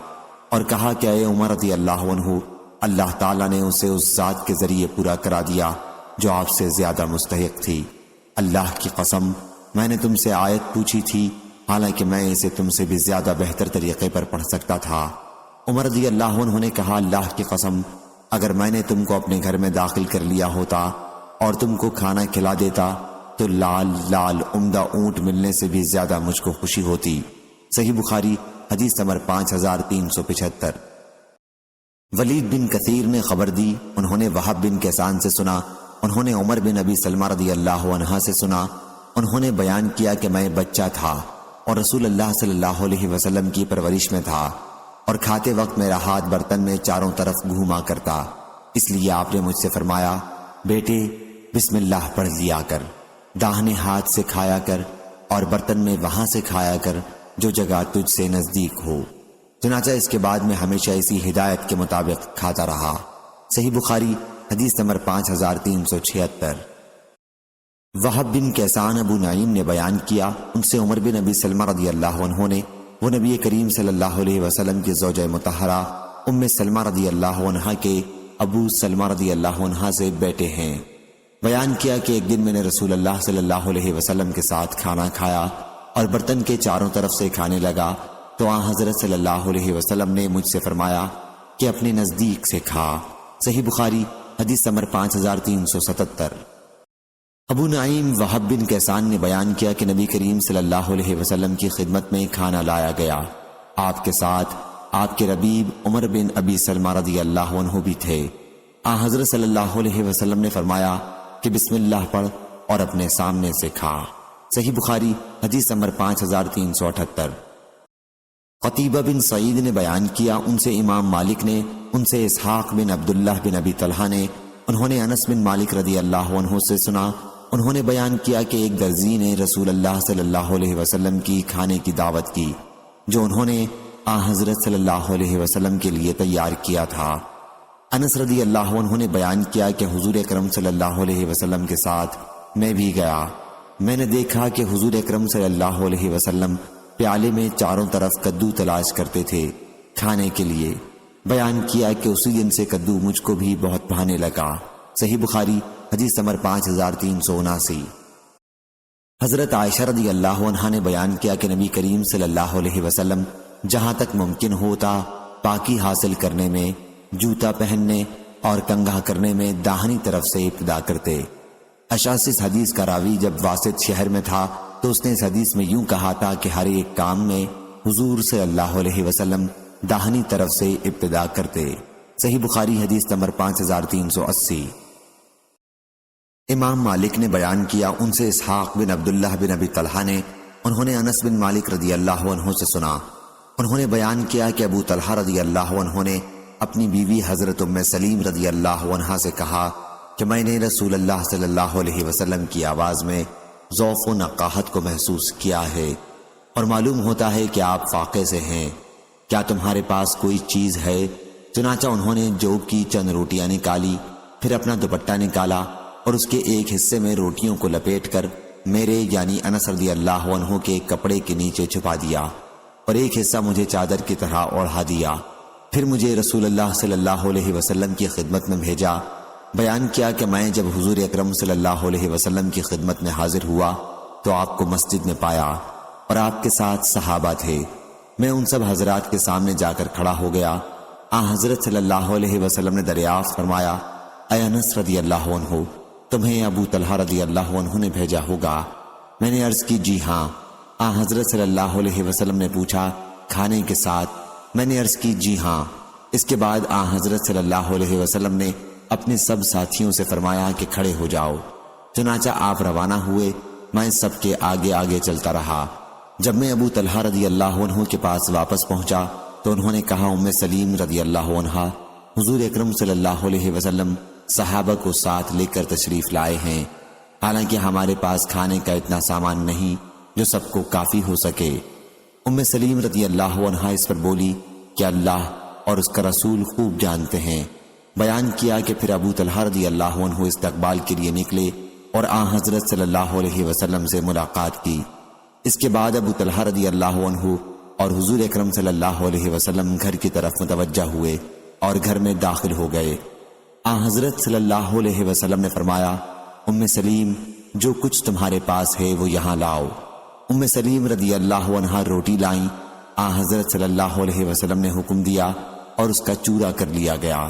اور کہا کہ اے عمر رضی اللہ عنہ، اللہ تعالیٰ نے اسے اس ذات کے ذریعے پورا کرا دیا جو آپ سے زیادہ مستحق تھی۔ اللہ کی قسم، میں نے تم سے آیت پوچھی تھی، حالانکہ میں اسے تم سے بھی زیادہ بہتر طریقے پر پڑھ سکتا تھا۔ عمر رضی اللہ عنہ نے کہا، اللہ کی قسم، اگر میں نے تم کو اپنے گھر میں داخل کر لیا ہوتا اور تم کو کھانا کھلا دیتا تو لال لال عمدہ اونٹ ملنے سے بھی زیادہ مجھ کو خوشی ہوتی۔ صحیح بخاری حدیث نمبر 5375۔ ولید بن کثیر نے خبر دی، انہوں نے وہب بن کیسان سے سنا، انہوں نے عمر بن ابی سلمہ رضی اللہ عنہ سے سنا، انہوں نے بیان کیا کہ میں بچہ تھا اور رسول اللہ صلی اللہ علیہ وسلم کی پرورش میں تھا اور کھاتے وقت میرا ہاتھ برتن میں چاروں طرف گھوما کرتا، اس لیے آپ نے مجھ سے فرمایا، بیٹے بسم اللہ پڑھ لیا کر، داہنے ہاتھ سے کھایا کر اور برتن میں وہاں سے کھایا کر جو جگہ تجھ سے نزدیک ہو۔ چنانچہ اس کے بعد میں ہمیشہ اسی ہدایت کے مطابق کھاتا رہا۔ صحیح بخاری حدیث نمبر 5376۔ وہب بن کیسان ابو نعیم نے بیان کیا، ان سے عمر بن ابی سلمہ رضی اللہ عنہ نے، وہ نبی کریم صلی اللہ علیہ وسلم کی زوجہ مطہرہ ام سلمہ رضی اللہ عنہ کے ابو سلمہ رضی اللہ عنہ سے بیٹے ہیں، بیان کیا کہ ایک دن میں نے رسول اللہ صلی اللہ علیہ وسلم کے ساتھ کھانا کھایا اور برتن کے چاروں طرف سے کھانے لگا تو حضرت صلی اللہ علیہ وسلم نے مجھ سے فرمایا کہ اپنے نزدیک سے کھا۔ صحیح بخاری حدیث نمبر 5377۔ ابو نعیم وہب بن کیسان نے بیان کیا کہ نبی کریم صلی اللہ علیہ وسلم کی خدمت میں کھانا لایا گیا، آپ کے ساتھ آپ کے ربیب عمر بن ابی سلمہ رضی اللہ عنہ بھی تھے۔ حضرت صلی اللہ علیہ وسلم نے فرمایا کہ بسم اللہ پڑھ اور اپنے سامنے سے کھا۔ صحیح بخاری حدیث نمبر 5378۔ قتیبہ بن سعید نے بیان کیا، ان سے امام مالک نے، ان سے اسحاق بن عبداللہ بن ابی طلحہ نے، انہوں نے انس بن مالک رضی اللہ عنہ سے سنا، انہوں نے بیان کیا کہ ایک درزی نے رسول اللہ صلی اللہ علیہ وسلم کی کھانے کی دعوت کی جو انہوں نے حضرت صلی اللہ علیہ وسلم کے لیے تیار کیا تھا۔ انس رضی اللہ عنہ نے بیان کیا کہ حضور اکرم صلی اللہ علیہ وسلم کے ساتھ میں بھی گیا، میں نے دیکھا کہ حضور اکرم صلی اللہ علیہ وسلم پیالے میں چاروں طرف کدو تلاش کرتے تھے کھانے کے لیے۔ بیان کیا کہ اسی دن سے کدو مجھ کو بھی بہت بھانے لگا۔ صحیح بخاری حدیث نمبر 5379۔ حضرت عائشہ رضی اللہ عنہا نے بیان کیا کہ نبی کریم صلی اللہ علیہ وسلم جہاں تک ممکن ہوتا پاکی حاصل کرنے میں، جوتا پہننے اور کنگھا کرنے میں داہنی طرف سے ابتدا کرتے۔ اشعث اس حدیث کا راوی جب واسط شہر میں تھا تو اس نے اس حدیث میں یوں کہا تھا کہ ہر ایک کام میں حضور صلی اللہ علیہ وسلم داہنی طرف سے ابتدا کرتے۔ صحیح بخاری حدیث نمبر 5380۔ امام مالک نے بیان کیا، ان سے اسحاق بن عبداللہ بن ابی طلحہ نے، انہوں نے انس بن مالک رضی اللہ عنہ سے سنا، انہوں نے بیان کیا کہ ابو طلحہ رضی اللہ عنہ نے اپنی بیوی حضرت ام سلیم رضی اللہ عنہ سے کہا کہ میں نے رسول اللہ صلی اللہ علیہ وسلم کی آواز میں ذوف و نقاہت کو محسوس کیا ہے اور معلوم ہوتا ہے کہ آپ فاقے سے ہیں، کیا تمہارے پاس کوئی چیز ہے؟ چنانچہ انہوں نے جو کی چند روٹیاں نکالی، پھر اپنا دوپٹہ نکالا اور اس کے ایک حصے میں روٹیوں کو لپیٹ کر میرے یعنی انس رضی اللہ عنہ کے کپڑے کے نیچے چھپا دیا اور ایک حصہ مجھے چادر کی طرح اوڑھا دیا، پھر مجھے رسول اللہ صلی اللہ علیہ وسلم کی خدمت میں بھیجا۔ بیان کیا کہ میں جب حضور اکرم صلی اللہ علیہ وسلم کی خدمت میں حاضر ہوا تو آپ کو مسجد میں پایا اور آپ کے ساتھ صحابہ تھے۔ میں ان سب حضرات کے سامنے جا کر کھڑا ہو گیا۔ حضرت صلی اللہ علیہ وسلم نے دریافت فرمایا، اے انس رضی اللہ عنہ، تمہیں ابو طلحہ رضی اللہ عنہ نے بھیجا ہوگا؟ میں نے عرض کی جی ہاں۔ حضرت صلی اللہ علیہ وسلم نے پوچھا کھانے کے ساتھ؟ میں نے عرض کی جی ہاں۔ اس کے بعد حضرت صلی اللہ علیہ وسلم نے اپنے سب ساتھیوں سے فرمایا کہ کھڑے ہو جاؤ۔ چنانچہ آپ روانہ ہوئے، میں سب کے آگے آگے چلتا رہا۔ جب میں ابو طلحہ رضی اللہ عنہ کے پاس واپس پہنچا تو انہوں نے کہا، ام سلیم رضی اللہ عنہا، حضور اکرم صلی اللہ علیہ وسلم صحابہ کو ساتھ لے کر تشریف لائے ہیں، حالانکہ ہمارے پاس کھانے کا اتنا سامان نہیں جو سب کو کافی ہو سکے۔ ام سلیم رضی اللہ عنہا اس پر بولی کہ اللہ اور اس کا رسول خوب جانتے ہیں۔ بیان کیا کہ پھر ابو طلحہ رضی اللہ عنہ استقبال کے لیے نکلے اور حضرت صلی اللہ علیہ وسلم سے ملاقات کی۔ اس کے بعد ابو طلحہ رضی اللہ عنہ اور حضور اکرم صلی اللہ علیہ وسلم گھر کی طرف متوجہ ہوئے اور گھر میں داخل ہو گئے۔ حضرت صلی اللہ علیہ وسلم نے فرمایا، ام سلیم جو کچھ تمہارے پاس ہے وہ یہاں لاؤ۔ ام سلیم رضی اللہ عنہا روٹی لائیں۔ حضرت صلی اللہ علیہ وسلم نے حکم دیا اور اس کا چورا کر لیا گیا۔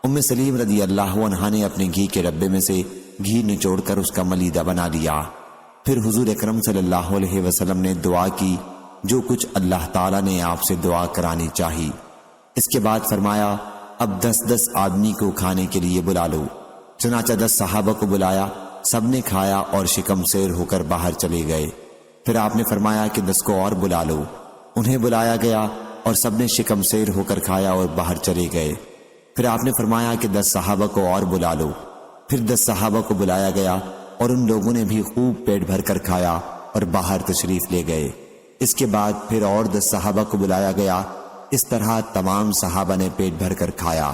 ام سلیم رضی اللہ عنہا نے اپنے گھی کے ڈبے میں سے گھی نچوڑ کر اس کا ملیدہ بنا لیا۔ پھر حضور اکرم صلی اللہ علیہ وسلم نے دعا کی جو کچھ اللہ تعالیٰ نے آپ سے دعا کرانی چاہی۔ اس کے بعد فرمایا، اب 10 آدمی کو کھانے کے لیے بلا لو۔ چنانچہ 10 صحابہ کو بلایا، سب نے کھایا اور شکم سیر ہو کر باہر چلے گئے۔ پھر آپ نے فرمایا کہ 10 کو اور بلا لو۔ انہیں بلایا گیا اور سب نے شکم سیر ہو کر کھایا اور باہر چلے گئے۔ پھر آپ نے فرمایا کہ 10 صحابہ کو اور بلا لو۔ پھر 10 صحابہ کو بلایا گیا اور ان لوگوں نے بھی خوب پیٹ بھر کر کھایا اور باہر تشریف لے گئے۔ اس کے بعد پھر اور 10 صحابہ کو بلایا گیا۔ اس طرح تمام صحابہ نے پیٹ بھر کر کھایا۔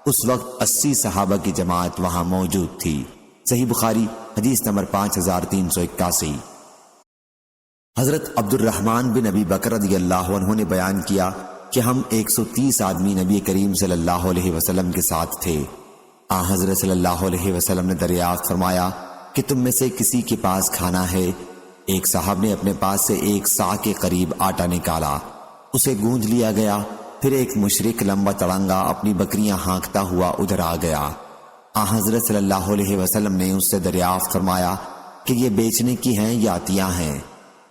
اس وقت 80 صحابہ کی جماعت وہاں موجود تھی۔ صحیح بخاری حدیث نمبر 5381۔ حضرت عبد الرحمن بن ابی بکر رضی اللہ عنہ نے بیان کیا کہ ہم 130 آدمی نبی کریم صلی اللہ علیہ وسلم کے ساتھ تھے۔ حضرت صلی اللہ علیہ وسلم نے دریافت فرمایا کہ تم میں سے کسی کے پاس کھانا ہے؟ ایک صاحب نے اپنے پاس سے 1 صاع کے قریب آٹا نکالا، اسے گونج لیا گیا۔ پھر ایک مشرک لمبا تڑنگا اپنی بکریاں ہانکتا ہوا ادھر آ گیا۔ حضرت صلی اللہ علیہ وسلم نے اس سے دریافت فرمایا کہ یہ بیچنے کی ہیں یا عطیہ ہیں؟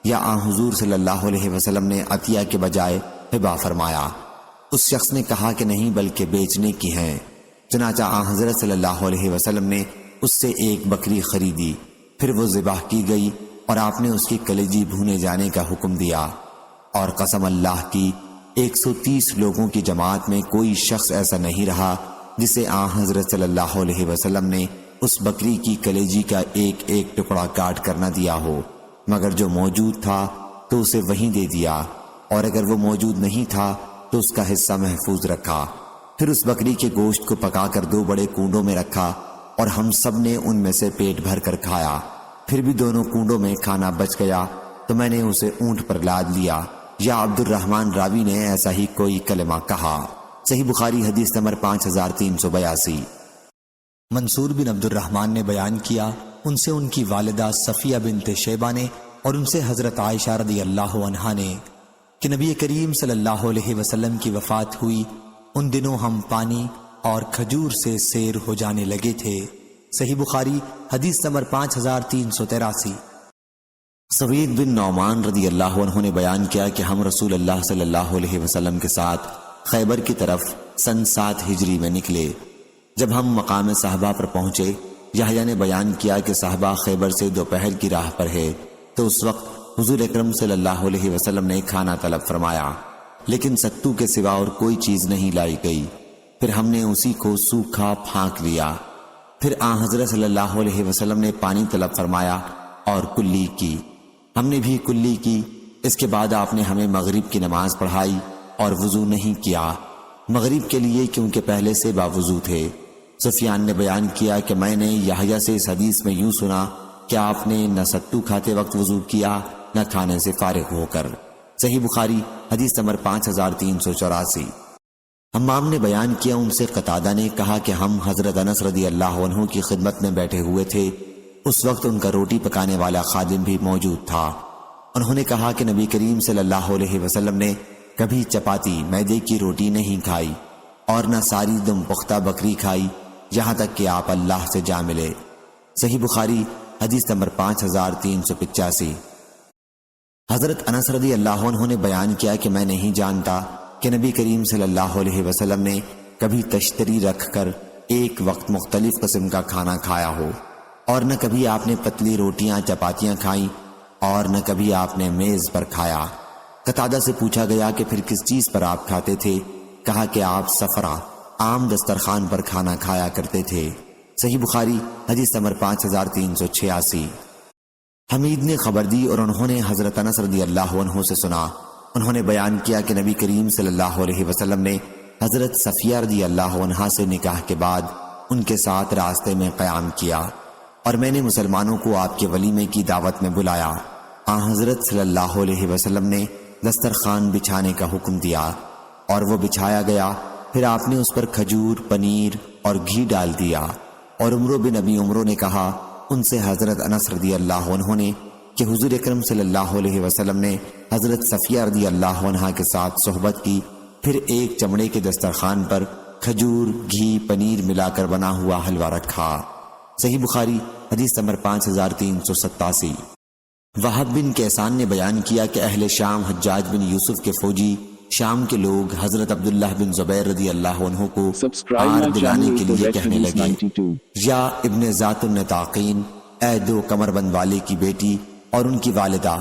یا حضور صلی اللہ علیہ وسلم نے عطیہ کے بجائے ہبہ فرمایا؟ اس شخص نے کہا کہ نہیں بلکہ بیچنے کی ہیں۔ چنانچہ حضرت صلی اللہ علیہ وسلم نے اس سے 1 بکری خریدی، پھر وہ ذبح کی گئی اور آپ نے اس کی کلیجی بھونے جانے کا حکم دیا۔ اور قسم اللہ کی 130 لوگوں کی جماعت میں کوئی شخص ایسا نہیں رہا جسے حضرت صلی اللہ علیہ وسلم نے اس بکری کی کلیجی کا ایک ٹکڑا کاٹ کر نہ دیا ہو، مگر جو موجود تھا تو اسے وہیں دے دیا، اور اگر وہ موجود نہیں تھا تو اس کا حصہ محفوظ رکھا۔ پھر اس بکری کے گوشت کو پکا کر 2 بڑے کنڈوں میں رکھا اور ہم سب نے ان میں سے پیٹ بھر کر کھایا۔ پھر بھی 2 کنڈوں میں کھانا بچ گیا تو میں نے اسے اونٹ پر لاد لیا، یا عبد الرحمن راوی نے ایسا ہی کوئی کلمہ کہا۔ صحیح بخاری حدیث نمبر 5382۔ منصور بن عبد الرحمن نے بیان کیا، ان سے ان کی والدہ صفیہ بنت شیبہ نے اور ان سے حضرت عائشہ رضی اللہ عنہا نے کہ نبی کریم صلی اللہ علیہ وسلم کی وفات ہوئی، ان دنوں ہم پانی اور کھجور سے سیر ہو جانے لگے تھے۔ صحیح بخاری حدیث نمبر 5383۔ سوید بن نعمان رضی اللہ عنہ نے بیان کیا کہ ہم رسول اللہ صلی اللہ علیہ وسلم کے ساتھ خیبر کی طرف سن 7 ہجری میں نکلے۔ جب ہم مقام صحابہ پر پہنچے، یحییٰ نے بیان کیا کہ صحابہ خیبر سے دوپہر کی راہ پر ہے، تو اس وقت حضور اکرم صلی اللہ علیہ وسلم نے کھانا طلب فرمایا، لیکن ستو کے سوا اور کوئی چیز نہیں لائی گئی۔ پھر ہم نے اسی کو سوکھا پھانک لیا۔ پھر حضرت صلی اللہ علیہ وسلم نے پانی طلب فرمایا اور کلی کی، ہم نے بھی کلی کی۔ اس کے بعد آپ نے ہمیں مغرب کی نماز پڑھائی اور وضو نہیں کیا، مغرب کے لیے کیونکہ پہلے سے باوضو تھے۔ سفیان نے بیان کیا کہ میں نے یحییٰ سے اس حدیث میں یوں سنا کہ آپ نے نہ ستو کھاتے وقت وضو کیا نہ کھانے سے فارغ ہو کر۔ صحیح بخاری حدیث نمبر 5384۔ حمام نے بیان کیا، ان سے قتادہ نے کہا کہ ہم حضرت انس رضی اللہ عنہ کی خدمت میں بیٹھے ہوئے تھے، اس وقت ان کا روٹی پکانے والا خادم بھی موجود تھا۔ انہوں نے کہا کہ نبی کریم صلی اللہ علیہ وسلم نے کبھی چپاتی میدے کی روٹی نہیں کھائی اور نہ ساری دم پختہ بکری کھائی یہاں تک کہ آپ اللہ سے جا ملے۔ صحیح بخاری حدیث نمبر 5385۔ حضرت انس رضی اللہ عنہ نے بیان کیا کہ میں نہیں جانتا کہ نبی کریم صلی اللہ علیہ وسلم نے کبھی تشتری رکھ کر ایک وقت مختلف قسم کا کھانا کھایا ہو، اور نہ کبھی آپ نے پتلی روٹیاں چپاتیاں کھائیں اور نہ کبھی آپ نے میز پر کھایا۔ قتادہ سے پوچھا گیا کہ پھر کس چیز پر آپ کھاتے تھے؟ کہا کہ آپ سفرہ عام دسترخوان پر کھانا کھایا کرتے تھے۔ صحیح بخاری حدیث نمبر 5386۔ حمید نے خبر دی اور انہوں نے حضرت انس رضی اللہ عنہ سے سنا۔ انہوں نے بیان کیا کہ نبی کریم صلی اللہ علیہ وسلم نے حضرت صفیہ رضی اللہ عنہا سے نکاح کے بعد ان کے ساتھ راستے میں قیام کیا، اور میں نے مسلمانوں کو آپ کے ولیمے کی دعوت میں بلایا۔ حضرت صلی اللہ علیہ وسلم نے دسترخوان بچھانے کا حکم دیا اور وہ بچھایا گیا، پھر آپ نے اس پر کھجور، پنیر اور گھی ڈال دیا۔ اور عمرو بن ابی عمرو نے کہا ان سے حضرت انس رضی اللہ عنہ نے کہ حضور اکرم صلی اللہ علیہ وسلم نے حضرت صفیہ رضی اللہ عنہا کے ساتھ صحبت کی، پھر ایک چمڑے کے دسترخوان پر کھجور، گھی، پنیر ملا کر بنا ہوا حلوہ رکھا۔ صحیح بخاری حدیث نمبر 5387۔ وہب بن کیسان نے بیان کیا کہ اہل شام حجاج بن یوسف کے فوجی شام کے لوگ حضرت عبداللہ بن زبیر رضی اللہ عنہ کو آر دلانے کے لیے کہنے لگے، یا ابن ذات النطاقین، اے دو کمر بند والے کی بیٹی اور ان کی والدہ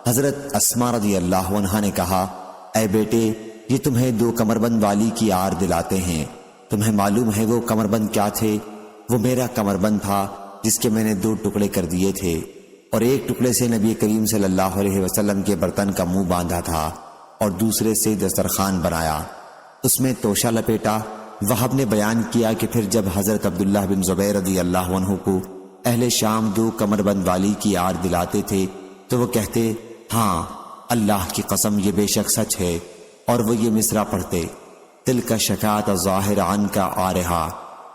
حضرت اسما رضی اللہ عنہا نے کہا، اے بیٹے، یہ تمہیں دو کمر بند والی کی آر دلاتے ہیں۔ تمہیں معلوم ہے وہ کمر بند کیا تھے؟ وہ میرا کمر بند تھا جس کے میں نے 2 ٹکڑے کر دیے تھے، اور ایک ٹکڑے سے نبی کریم صلی اللہ علیہ وسلم کے برتن کا منہ باندھا تھا اور دوسرے سے دسترخوان بنایا، اس میں توشہ لپیٹا۔ وہب نے بیان کیا کہ پھر جب حضرت عبداللہ بن زبیر رضی اللہ عنہ کو اہل شام 2 کمر بند والی کی آر دلاتے تھے تو وہ کہتے، ہاں اللہ کی قسم یہ بے شک سچ ہے، اور وہ یہ مصرع پڑھتے، تلک شکات ظاہر عن کا آرہا،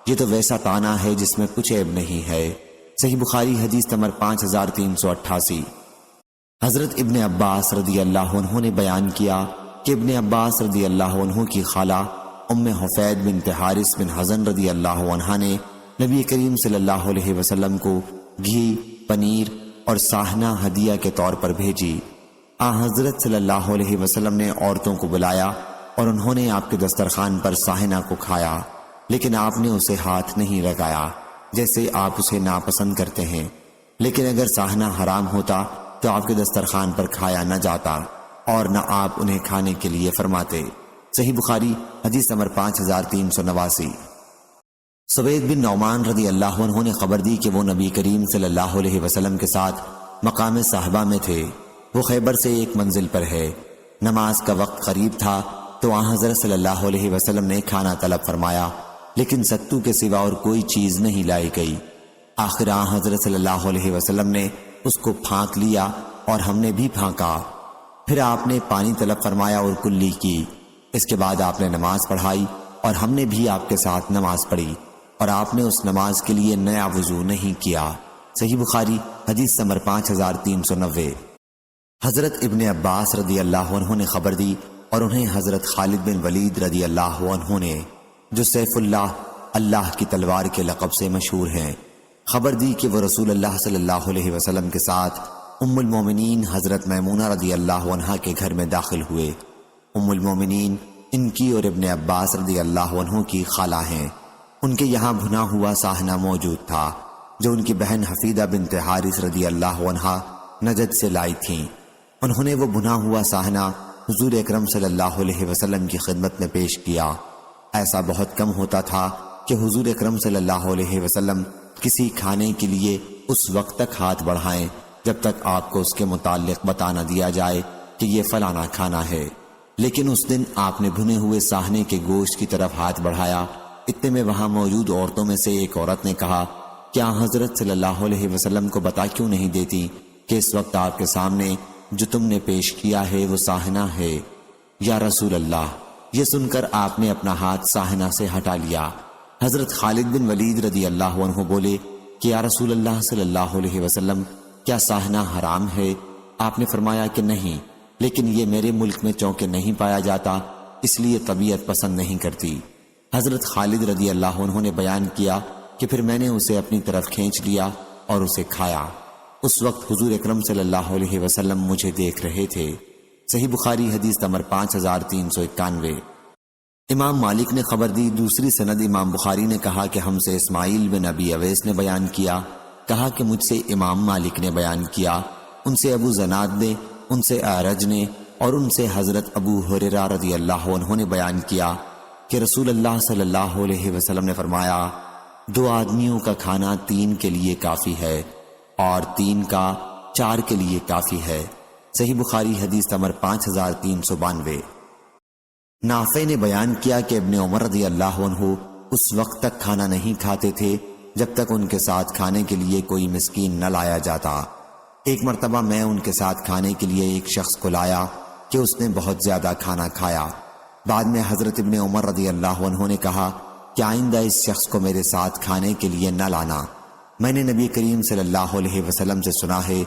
یہ تو ویسا تانا ہے جس میں کچھ عیب نہیں ہے۔ صحیح بخاری حدیث نمبر 5388۔ حضرت ابن عباس رضی اللہ عنہ نے بیان کیا کہ ابن عباس رضی اللہ عنہ کی خالہ ام حفید بنت حارث بن حزن رضی اللہ عنہا نے نبی کریم صلی اللہ علیہ وسلم کو گھی، پنیر اور ساہنہ ہدیہ کے طور پر بھیجی۔ حضرت صلی اللہ علیہ وسلم نے عورتوں کو بلایا اور انہوں نے آپ کے دسترخوان پر ساہنہ کو کھایا، لیکن آپ نے اسے ہاتھ نہیں لگایا جیسے آپ اسے ناپسند کرتے ہیں، لیکن اگر ساہنہ حرام ہوتا تو آپ کے دسترخوان پر کھایا نہ جاتا اور نہ آپ انہیں کھانے کے لیے فرماتے۔ صحیح بخاری حدیث نمبر 5389۔ سوید بن نعمان رضی اللہ عنہ نے خبر دی کہ وہ نبی کریم صلی اللہ علیہ وسلم کے ساتھ مقام صحابہ میں تھے۔ وہ خیبر سے ایک منزل پر ہے۔ نماز کا وقت قریب تھا تو حضرت صلی اللہ علیہ وسلم نے کھانا طلب فرمایا، لیکن ستو کے سوا اور کوئی چیز نہیں لائی گئی۔ آخر حضرت صلی اللہ علیہ وسلم نے اس کو پھانک لیا اور ہم نے بھی پھانکا۔ پھر آپ نے پانی طلب فرمایا اور کلی کی۔ اس کے بعد آپ نے نماز پڑھائی اور ہم نے بھی آپ کے ساتھ نماز پڑھی، اور آپ نے اس نماز کے لیے نیا وضو نہیں کیا۔ صحیح بخاری حدیث نمبر 5390۔ حضرت ابن عباس رضی اللہ عنہ نے خبر دی اور انہیں حضرت خالد بن ولید رضی اللہ عنہ نے، جو سیف اللہ کی تلوار کے لقب سے مشہور ہیں، خبر دی کہ وہ رسول اللہ صلی اللہ علیہ وسلم کے ساتھ ام المومنین حضرت میمونہ رضی اللہ عنہا کے گھر میں داخل ہوئے۔ ام المومنین ان کی اور ابن عباس رضی اللہ عنہ کی خالہ ہیں۔ ان کے یہاں بھنا ہوا ساہنہ موجود تھا جو ان کی بہن حفیدہ بنت حارث رضی اللہ عنہا نجد سے لائی تھیں۔ انہوں نے وہ بھنا ہوا ساہنہ حضور اکرم صلی اللہ علیہ وسلم کی خدمت میں پیش کیا۔ ایسا بہت کم ہوتا تھا کہ حضور اکرم صلی اللہ علیہ وسلم کسی کھانے کے لیے اس وقت تک ہاتھ بڑھائیں جب تک آپ کو اس کے متعلق بتا نہ دیا جائے کہ یہ فلانا کھانا ہے، لیکن اس دن آپ نے بھنے ہوئے ساہنے کے گوشت کی طرف ہاتھ بڑھایا۔ اتنے میں وہاں موجود عورتوں میں سے ایک عورت نے کہا، کیا حضرت صلی اللہ علیہ وسلم کو بتا کیوں نہیں دیتی کہ اس وقت آپ کے سامنے جو تم نے پیش کیا ہے وہ ساہنہ ہے؟ یا رسول اللہ، یہ سن کر آپ نے اپنا ہاتھ ساہنہ سے ہٹا لیا۔ حضرت خالد بن ولید رضی اللہ عنہ بولے کہ یا رسول اللہ صلی اللہ علیہ وسلم، کیا ساہنہ حرام ہے؟ آپ نے فرمایا کہ نہیں، لیکن یہ میرے ملک میں چونکہ نہیں پایا جاتا اس لیے طبیعت پسند نہیں کرتی۔ حضرت خالد رضی اللہ عنہ نے بیان کیا کہ پھر میں نے اسے اپنی طرف کھینچ لیا اور اسے کھایا۔ اس وقت حضور اکرم صلی اللہ علیہ وسلم مجھے دیکھ رہے تھے۔ صحیح بخاری حدیث نمبر 5391۔ امام مالک نے خبر دی، دوسری سند امام بخاری نے کہا کہ ہم سے اسماعیل بن ابی اویس نے بیان کیا، کہا کہ مجھ سے امام مالک نے بیان کیا، ان سے ابو زناد نے، ان سے اعرج نے، اور ان سے حضرت ابو ہریرہ رضی اللہ عنہ نے بیان کیا کہ رسول اللہ صلی اللہ علیہ وسلم نے فرمایا، 2 آدمیوں کا کھانا 3 کے لیے کافی ہے اور 3 کا 4 کے لیے کافی ہے۔ صحیح بخاری حدیث نمبر 5392۔ نافع نے بیان کیا کہ ابن عمر رضی اللہ عنہ اس وقت تک کھانا نہیں کھاتے تھے جب تک ان کے ساتھ کھانے کے لیے کوئی مسکین نہ لایا جاتا۔ ایک مرتبہ میں ان کے ساتھ کھانے کے لیے ایک شخص کو لایا کہ اس نے بہت زیادہ کھانا کھایا۔ بعد میں حضرت ابن عمر رضی اللہ عنہ نے کہا کہ آئندہ اس شخص کو میرے ساتھ کھانے کے لیے نہ لانا۔ میں نے نبی کریم صلی اللہ علیہ وسلم سے سنا ہے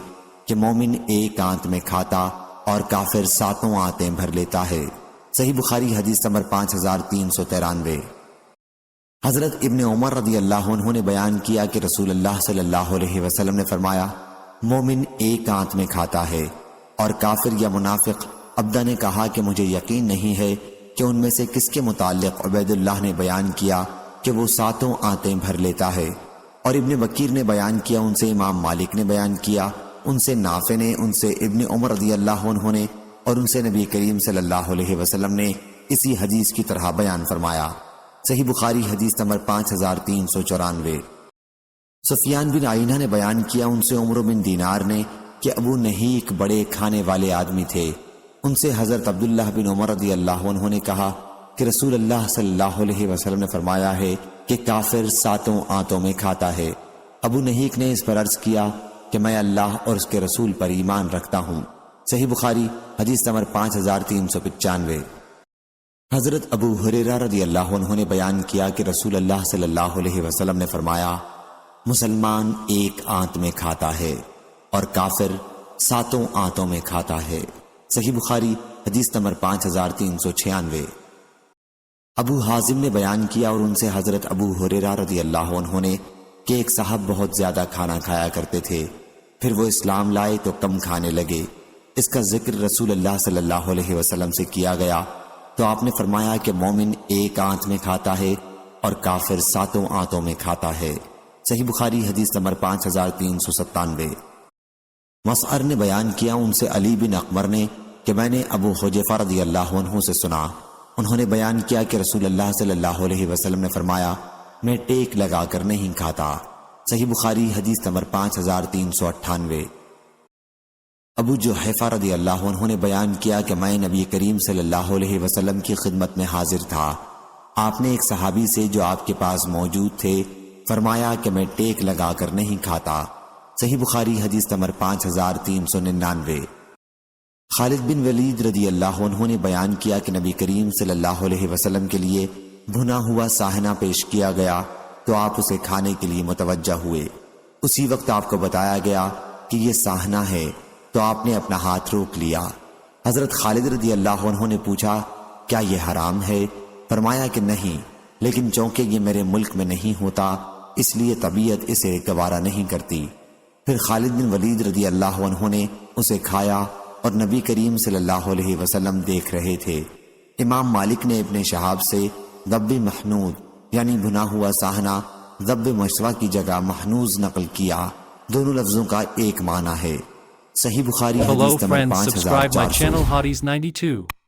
کہ مومن ایک آنت میں کھاتا اور کافر 7 آنتیں بھر لیتا ہے۔ صحیح بخاری حدیث نمبر 5393۔ حضرت ابن عمر رضی اللہ عنہ نے بیان کیا کہ رسول اللہ صلی اللہ علیہ وسلم نے فرمایا، مومن ایک آنت میں کھاتا ہے، اور کافر یا منافق عبدہ نے کہا کہ مجھے یقین نہیں ہے کہ ان میں سے کس کے متعلق عبید اللہ نے بیان کیا کہ وہ 7 آنتیں بھر لیتا ہے، اور ابن بکیر نے بیان کیا، ان سے امام مالک نے بیان کیا، ان سے نافع نے، ان سے ابن عمر رضی اللہ عنہ نے، اور ان سے نبی کریم صلی اللہ علیہ وسلم نے اسی حدیث کی طرح بیان فرمایا۔ صحیح بخاری حدیث نمبر 5394۔ سفیان بن عینہ نے بیان کیا، ان سے عمرو بن دینار نے کہ ابو نہیک بڑے کھانے والے آدمی تھے، ان سے حضرت عبداللہ بن عمر رضی اللہ عنہ نے کہا کہ رسول اللہ صلی اللہ علیہ وسلم نے فرمایا ہے کہ کافر 7 آنتوں میں کھاتا ہے۔ ابو نہیک نے اس پر عرض کیا کہ میں اللہ اور اس کے رسول پر ایمان رکھتا ہوں۔ صحیح بخاری حدیث نمبر 5395۔ حضرت ابو ہریرہ رضی اللہ عنہ نے بیان کیا کہ رسول اللہ صلی اللہ علیہ وسلم نے فرمایا، مسلمان ایک آنت میں کھاتا ہے اور کافر 7 آنتوں میں کھاتا ہے۔ صحیح بخاری حدیث نمبر 5396۔ ابو حازم نے بیان کیا اور ان سے حضرت ابو ہریرہ رضی اللہ عنہ نے کہ ایک صاحب بہت زیادہ کھانا کھایا کرتے تھے، پھر وہ اسلام لائے تو کم کھانے لگے۔ اس کا ذکر رسول اللہ صلی اللہ علیہ وسلم سے کیا گیا تو آپ نے فرمایا کہ مومن ایک آنت میں کھاتا ہے اور کافر 7 آنتوں میں کھاتا ہے۔ صحیح بخاری حدیث نمبر 5397۔ مسعر نے بیان کیا، ان سے علی بن اقمر نے کہ میں نے ابو حذیفہ رضی اللہ عنہ سے سنا، انہوں نے بیان کیا کہ رسول اللہ صلی اللہ علیہ وسلم نے فرمایا، میں ٹیک لگا کر نہیں کھاتا۔ صحیح بخاری حدیث نمبر 5398۔ ابو جحیفہ رضی اللہ عنہ نے بیان کیا کہ میں نبی کریم صلی اللہ علیہ وسلم کی خدمت میں حاضر تھا، آپ نے ایک صحابی سے جو آپ کے پاس موجود تھے فرمایا کہ میں ٹیک لگا کر نہیں کھاتا۔ صحیح بخاری حدیث نمبر 5399۔ خالد بن ولید رضی اللہ عنہ نے بیان کیا کہ نبی کریم صلی اللہ علیہ وسلم کے لیے بھنا ہوا ساہنہ پیش کیا گیا تو آپ اسے کھانے کے لیے متوجہ ہوئے، اسی وقت آپ کو بتایا گیا کہ یہ ساہنہ ہے تو آپ نے اپنا ہاتھ روک لیا۔ حضرت خالد رضی اللہ عنہ نے پوچھا، کیا یہ حرام ہے؟ فرمایا کہ نہیں، لیکن چونکہ یہ میرے ملک میں نہیں ہوتا اس لیے طبیعت اسے گوارا نہیں کرتی۔ پھر خالد بن ولید رضی اللہ عنہ نے اسے کھایا اور نبی کریم صلی اللہ علیہ وسلم دیکھ رہے تھے۔ امام مالک نے ابن شہاب سے ذب محنود یعنی بھنا ہوا ساہنہ ذب مشوہ کی جگہ محنوز نقل کیا، دونوں لفظوں کا ایک معنی ہے۔ صحیح بخاری Hello حدیث number friends, subscribe my 5400۔ channel Hotties92.